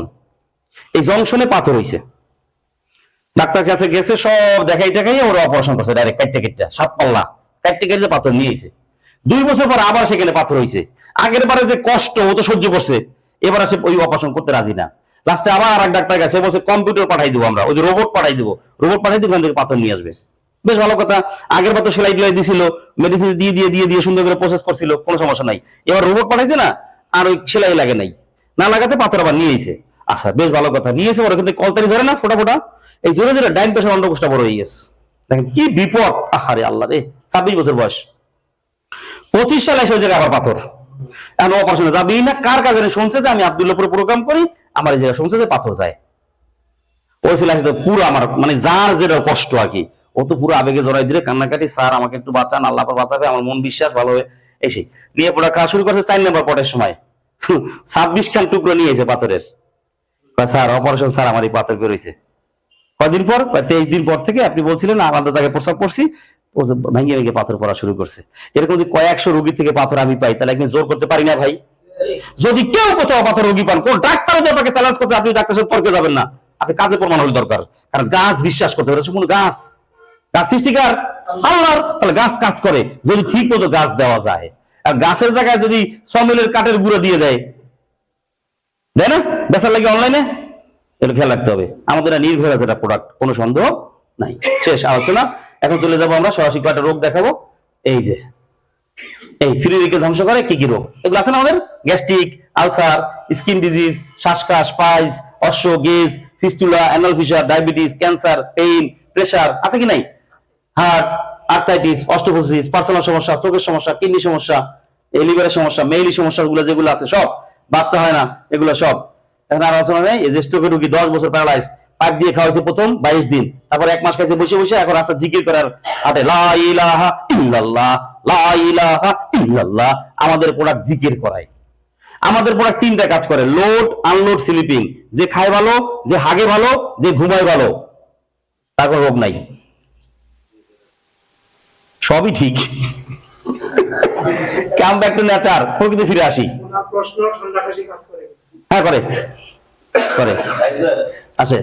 এই জংশনে পাথর হইছে, ডাক্তার কাছে গেছে, সব দেখাই ওরা অপারেশন করছে, ডাইরেক্ট কাটতে 7 পাল্লা কাটতে পাথর নিয়ে এসে 2 বছর পর আবার সেখানে পাথর হইছে। আগের বারে যে কষ্ট ও তো সহ্য করছে, এবার সে ওই অপারেশন করতে রাজি না। লাস্টে আবার আর এক ডাক্তার কাছে বলছে কম্পিউটার পাঠাই দেবো আমরা, ওই যে রোবট পাঠাই দেবো, রোবট পাঠাই দিয়ে ওখান থেকে পাথর নিয়ে আসবে। বেশ ভালো কথা। আগের বার তো সেলাই টেলাই দিছিল, মেডিসিন দিয়ে সুন্দর করে প্রসেস করছিল, কোনো সমস্যা নাই। এবার রোবট পাঠাইছে না, আর ওই সেলাই লাগে নাই, না লাগাতে পাথর আবার নিয়ে এসে। আচ্ছা বেশ ভালো কথা, নিয়েছে, ওরা কিন্তু কলতারি ধরে না, ফোটা এই জোরে জোরে ডাইন পাশের অন্ডকোষটা বড় হয়ে গেছে। দেখেন কি বিপদ, আহারে আল্লাহ রে, 26 বছর বয়স, 25 সালে এসে ওই জায়গায় আবার পাথর। এখন অপারেশনে যাবেই না, কার কাছে শুনছে যে আমি আব্দুল্লাহপুরে প্রোগ্রাম করি, আমার এই জায়গায় শুনছে যে পাথর যায়। ওই ছেলে আসলে পুরো আমার মানে যার যেটা কষ্ট আর কি, ও তো পুরো আবেগে জড়াই দিলে কান্নাকাটি, স্যার আমাকে একটু বাঁচান, আল্লাহ বাঁচাবে, আমার মন বিশ্বাস ভালো হয়ে এসে নিয়ে পড়া খাওয়া শুরু করছে। 4 নম্বর পটের সময় 26 খান টুকরো নিয়েছে পাথরের। স্যার অপারেশন, স্যার আমার এই পাথর বেরোইছে। কয়দিন পর, 23 দিন পর থেকে আপনি বলছিলেন আলাদা জায়গায় প্রস্রাব করছি, ভেঙে ভেঙে পাথর পড়া শুরু করছে। এরকম যদি কয়েকশো রোগী থেকে পাথর আমি পাই, তাহলে একদিন জোর করতে পারি না ভাই? যদি কেউ কোথাও পাথর রোগী পান, কোন ডাক্তার আপনাকে চ্যালেঞ্জ করতে, আপনি ডাক্তার সাথে তর্কে যাবেন না, আপনি কাজে প্রমাণ হলে দরকার। কারণ গাছ বিশ্বাস করতে পারে, কোন গাছ সৃষ্টিকার আল্লাহর, তাহলে গাছ কাজ করে যদি ঠিক মতো গাছ দেওয়া যায়। আর গাছের জায়গায় যদি সমিলের কাঠের গুঁড়ো দিয়ে দেয় না বেচার লাগে অনলাইনে, এটা খেয়াল রাখতে হবে। আমাদের নির্ভর আছে এটা প্রোডাক্ট, কোনো সন্দেহ নাই। শেষ আলোচনা। এখন চলে যাবো আমরা সরাসরি কয়েকটা রোগ দেখাবো। এই যে এই ফ্রিরিকে ধ্বংস করে কি কি রোগ এগুলো আছে না আমাদের, গ্যাস্ট্রিক, আলসার, স্কিন ডিজিজ, শ্বাসকাশ, পাইলস, অশ্ব, গেজ, fistula, anal fissure, diabetes, cancer, pain, pressure আছে কি নাই, হার্ট, আর্থ্রাইটিস, অস্টিওপোরোসিস, পার্সোনাল সমস্যা, চোখের সমস্যা, কিডনি সমস্যা, লিভারের সমস্যা, মেইলি সমস্যাগুলো যেগুলো আছে সব, বাচ্চা হয় না এগুলো সব। এখন আর আলোচনা নেই। এই যে স্ট্রোকের রোগী 10 বছর প্যারালাইজড, পাইপ দিয়ে খাওয়াইছে প্রথম 22 দিন, তারপর 1 মাস খাইছে বসে বসে, এখন রাস্তা জিকির করার হাতে লা ইলাহা ইল্লাল্লাহ, লা ইলাহা ইল্লাল্লাহ। আমাদের প্রোডাক্ট জিকির করায়। আমাদের প্রোডাক্ট 3টা কাজ করে, লোড, আনলোড, স্লিপিং। যে খায় ভালো, যে হাগে ভালো, যে ঘুমায় ভালো, তার কোনো রোগ নাই, সবই ঠিক। কাম ব্যাক টু নেচার, প্রকৃতি ফিরে আসি। হ্যাঁ করে করে আছে।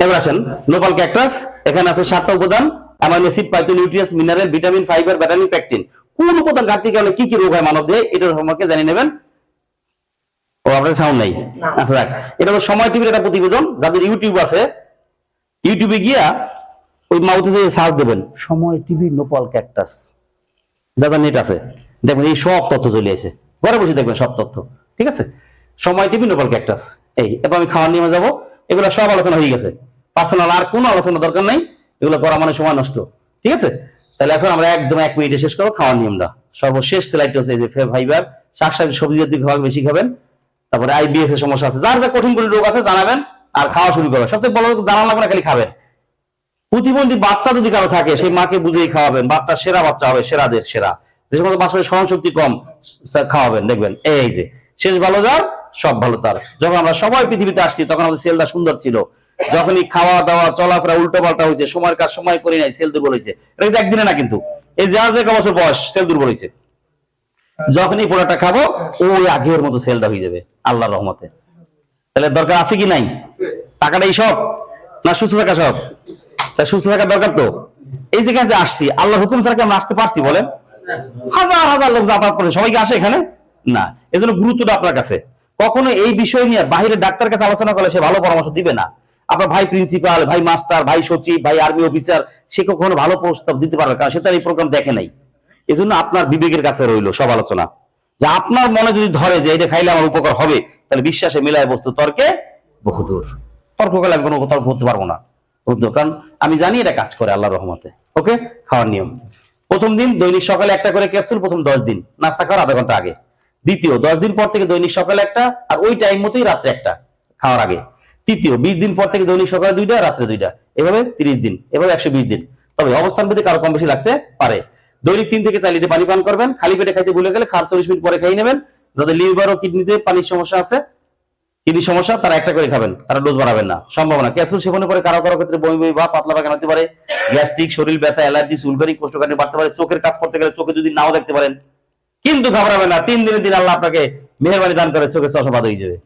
এবার আসেন নোপাল ক্যাকটাস। এখানে আছে 7টা উপাদান, amino acid, phytonutrients, mineral, vitamin, fibre, vitamin, pectin. কোন উপাদান ঘাটতি কারণে কি কি রোগ হয় মানব দেহে, এটার সম্পর্কে জানিয়ে নেবেন। ও আপনার সাউন্ড নাই, আচ্ছা যাক। এটা হলো সময় টিভির একটা প্রতিবেদন। যাদের ইউটিউব আছে, ইউটিউবে গিয়া ওই মাউথে যে সার্চ দেবেন সময় টিভি নোপাল ক্যাকটাস, যাদের নেট আছে দেখবেন এই সব তথ্য চলে আসে, ঘরে বসে দেখবেন সব তথ্য, ঠিক আছে। সময় টিভি নোপাল ক্যাকটাস। এই এবার আমি খাওয়ার নিয়মে যাবো। এগুলো সব আলোচনা হয়ে গেছে, পার্সোনাল আর কোনো আলোচনা দরকার নাই, এগুলো করা মানে সময় নষ্ট, ঠিক আছে। তাহলে এখন আমরা একদম 1 মিনিটে শেষ করবো খাওয়ার নিয়মটা। সর্বশেষ স্লাইডটা হচ্ছে এই যে ফাইবার, শাকসবজি, সবজি জাতীয় খাবার বেশি খাবেন। তারপরে আইবিএস এর সমস্যা আছে, যার যা কঠিন কঠিন রোগ আছে জানাবেন, আর খাওয়া শুরু করবেন। সবথেকে বড় জানা লাগবে না, খালি খাবেন। প্রতিবন্ধী বাচ্চা যদি কারো থাকে সেই মাকে বুঝেই খাওয়াবেন, বাচ্চা সেরা বাচ্চা হবে, সেরাদের সেরা। যে সমস্ত বাচ্চাদের স্মরণশক্তি কম খাওয়াবেন, দেখবেন এই যে শেষ ভালো যার সব ভালো তার। যখন আমরা সবাই পৃথিবীতে আসছি তখন আমাদের সেলটা সুন্দর ছিল, যখনই খাওয়া দাওয়া চলাফেরা উল্টো পাল্টা হয়েছে, সময়ের কাজ সময় করি নাই, সেল দুর্বল হয়েছে। এটা কিন্তু একদিনে না, কিন্তু এই যে আজ 1 বছর বয়স সেল দুর্বল হয়েছে। যখনই পোড়াটা খাবো ওই আগের মতো সেলটা হয়ে যাবে আল্লাহর রহমতে। তাহলে দরকার আছে কি নাই? টাকাটাই সব না সুস্থ থাকা সব? তা সুস্থ থাকার দরকার তো। এই যেখানে যে আসছি আল্লাহর হুকুম ছাড়া কি আমরা আসতে পারছি বলেন? হাজার হাজার লোক যাতায়াত করে, সবাইকে আসে এখানে না। এজন্য গুরুত্বটা আপনার কাছে। কখনো এই বিষয় নিয়ে বাইরে ডাক্তার কাছে আলোচনা করলে সে ভালো পরামর্শ দিবে না। আপনার ভাই প্রিন্সিপাল, ভাই মাস্টার, ভাই সচিব, ভাই আর্মি অফিসার, সে কখনো ভালো প্রস্তাব দিতে পারবে, কারণ সে তার এই প্রোগ্রাম দেখে নাই। এজন্য আপনার বিবেকের কাছে রইলো সব আলোচনা। যে আপনার মনে যদি ধরে যে এটা খাইলে আমার উপকার হবে, তাহলে বিশ্বাসে মিলায় বস্তু তর্কে বহুদূর। তর্ক করলে আমি কোনো তর্ক করতে পারবো না, কারণ আমি জানি এটা কাজ করে আল্লাহর রহমতে। ওকে, খাওয়ার নিয়ম: প্রথম দিন দৈনিক সকালে একটা করে ক্যাপসুল, প্রথম 10 দিন নাস্তা খাওয়ার আধা ঘন্টা আগে। দ্বিতীয় 10 দিন পর থেকে দৈনিক সকালে একটা, আর ওই টাইম মতোই রাত্রে একটা খাওয়ার আগে। তৃতীয় 20 দিন পর থেকে দৈনিক সকালে 2টা, রাত্রে 2টা, এভাবে 30 দিন, এভাবে 120 দিন। তবে অবস্থান ভেদে কারো কম বেশি লাগতে পারে। দৈনিক 3 থেকে 4 লিটার পানি পান করবেন। খালি পেটে খাইতে ভুলে গেলে খাওয়ার 40 মিনিট পরে খাইয়ে নেবেন। যাদের লিভার ও কিডনিতে পানির সমস্যা আছে, কিডনি সমস্যা, তারা একটা করে খাবেন, তারা ডোজ বাড়াবেন না। সম্ভাবনা ক্যাপসুল সেবনের পরে কারো কারো ক্ষেত্রে বমি বমি বা পাতলা পায়খানা হতে পারে, গ্যাস্ট্রিক, শরীর ব্যথা, অ্যালার্জি, চুলকানি, কোষ্ঠকাঠিন্য বাড়তে পারে, চোখের কাজ করতে গেলে চোখে যদি নাও দেখতে পারেন। কিন্তু ঘাবড়াবেন না, 3 দিনের দিন আল্লাহ আপনাকে মেহেরবানি দান করে চোখের চশমা বাদ হয়ে যাবে।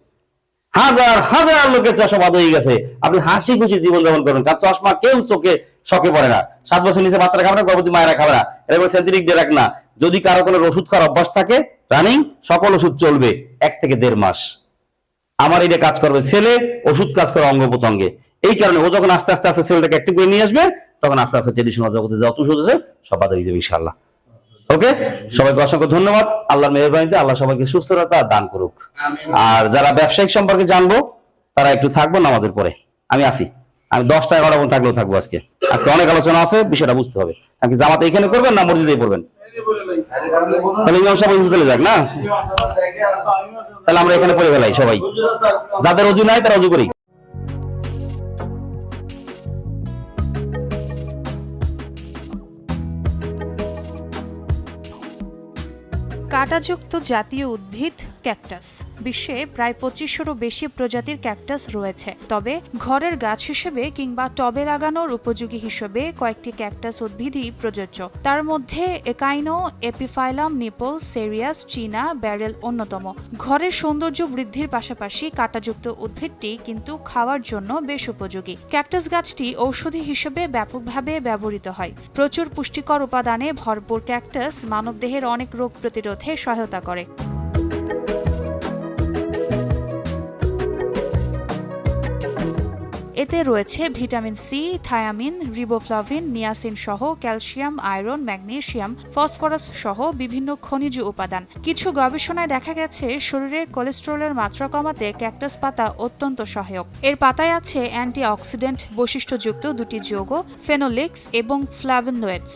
হাজার হাজার লোকের চশমা বাদ হয়ে গেছে। আপনি হাসি খুশি জীবনযাপন করবেন, কারণ চশমা কেউ চোখে শখে পড়ে না। 7 বছর নিচে বাচ্চারা খাবে না, গর্ভবতী মায়েরা খাবে না। এরকম সেন্টিফিক ডেরাক না। যদি কারো কোনো ওষুধ খাওয়ার অভ্যাস থাকে, রানিং সকল ওষুধ চলবে 1 থেকে 1.5 মাস। আমার এটা কাজ করবে ছেলে, ওষুধ কাজ করে অঙ্গ প্রত্যঙ্গে। এই কারণে ও যখন আস্তে আস্তে আস্তে ছেলেটাকে অ্যাক্টিভ করে নিয়ে আসবে, তখন আস্তে আস্তে ট্রেডিশনাল জগতে যত ওষুধ আছে সব বাদ হয়ে যাবে ইনশাআল্লাহ। ওকে, সবাইকে অসংখ্য ধন্যবাদ। আল্লাহর মেহেরবানিতে আল্লাহ সবাইকে সুস্থতা দান করুক। আর যারা ব্যবসায়িক সম্পর্কে জানবো তারা একটু থাকবো নামাজের পরে। আমি আসি, আমি 10টা 11টা পর্যন্ত থাকলেও থাকবো। আজকে অনেক আলোচনা আছে, বিষয়টা বুঝতে হবে। আপনি জামাত এইখানে করবেন না মসজিদে পড়বেন? তাহলে ইমাম সাহেব চলে যাক না, তাহলে আমরা এখানে পড়ে ফেলাই সবাই। যাদের অজু নাই তারা অজু করি। কাঁটাযুক্ত জাতীয় উদ্ভিদ ক্যাকটাস। বিশ্বে প্রায় 2500-রও বেশি প্রজাতির ক্যাকটাস রয়েছে। তবে ঘরের গাছ হিসেবে কিংবা টবে লাগানোর উপযোগী হিসেবে কয়েকটি ক্যাকটাস উদ্ভিদই প্রযোজ্য। তার মধ্যে একাইনো, এপিফাইলাম, নিপল, সেরিয়াস, চীনা, ব্যারেল অন্যতম। ঘরের সৌন্দর্য বৃদ্ধির পাশাপাশি কাঁটাযুক্ত উদ্ভিদটি কিন্তু খাওয়ার জন্য বেশ উপযোগী। ক্যাকটাস গাছটি ঔষধি হিসেবে ব্যাপকভাবে ব্যবহৃত হয়। প্রচুর পুষ্টিকর উপাদানে ভরপুর ক্যাকটাস মানবদেহের অনেক রোগ প্রতিরোধে সহায়তা করে। এতে রয়েছে vitamin C, thiamine, riboflavin, niacin সহ ক্যালসিয়াম, আয়রন, ম্যাগনেসিয়াম, ফসফরাস সহ বিভিন্ন খনিজ উপাদান। কিছু গবেষণায় দেখা গেছে শরীরে কোলেস্টেরলের মাত্রা কমাতে ক্যাকটাস পাতা অত্যন্ত সহায়ক। এর পাতায় আছে অ্যান্টিঅক্সিডেন্ট বৈশিষ্ট্যযুক্ত 2টি যৌগ, ফেনোলিক্স এবং ফ্ল্যাভোনয়েডস।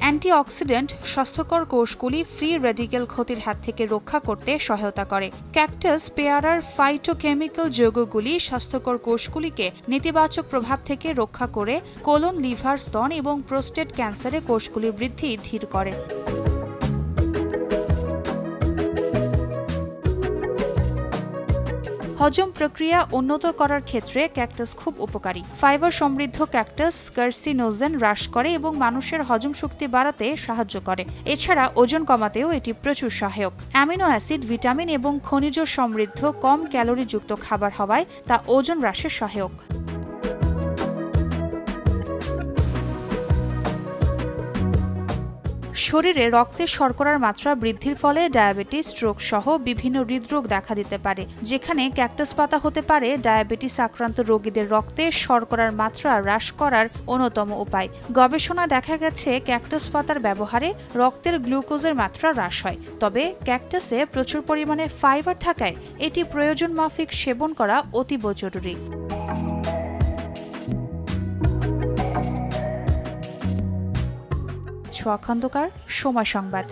অ্যান্টিঅক্সিডেন্ট স্বাস্থ্যকর কোষগুলি ফ্রি রেডিক্যাল ক্ষতির হাত থেকে রক্ষা করতে সহায়তা করে। ক্যাকটাস পেয়ারার ফাইটোকেমিক্যাল যৌগগুলি স্বাস্থ্যকর কোষগুলিকে নেতিবাচক প্রভাব থেকে রক্ষা করে কোলন, লিভার, স্তন এবং প্রোস্টেট ক্যান্সারে কোষগুলির বৃদ্ধি ধীর করে। হজম প্রক্রিয়া উন্নত করার ক্ষেত্রে ক্যাকটাস খুব উপকারী। ফাইবার সমৃদ্ধ ক্যাকটাস কার্সিনোজেন হ্রাস করে এবং মানুষের হজম শক্তি বাড়াতে সাহায্য করে। এছাড়া ওজন কমাতেও এটি প্রচুর সহায়ক। অ্যামিনো অ্যাসিড, ভিটামিন এবং খনিজ সমৃদ্ধ কম ক্যালোরিযুক্ত খাবার হওয়ায় তা ওজন হ্রাসে সহায়ক। শরীরে রক্তে শর্করার মাত্রা বৃদ্ধির ফলে ডায়াবেটিস, স্ট্রোক সহ বিভিন্ন হৃদরোগ দেখা দিতে পারে, যেখানে ক্যাকটাস পাতা হতে পারে ডায়াবেটিস আক্রান্ত রোগীদের রক্তে শর্করার মাত্রা হ্রাস করার অন্যতম উপায়। গবেষণায় দেখা গেছে ক্যাকটাস পাতার ব্যবহারে রক্তের গ্লুকোজের মাত্রা হ্রাস হয়। তবে ক্যাকটাসে প্রচুর পরিমাণে ফাইবার থাকায় এটি প্রয়োজন মাফিক সেবন করা অতীব জরুরি। ছোয়া খন্দকার, সময় সংবাদ।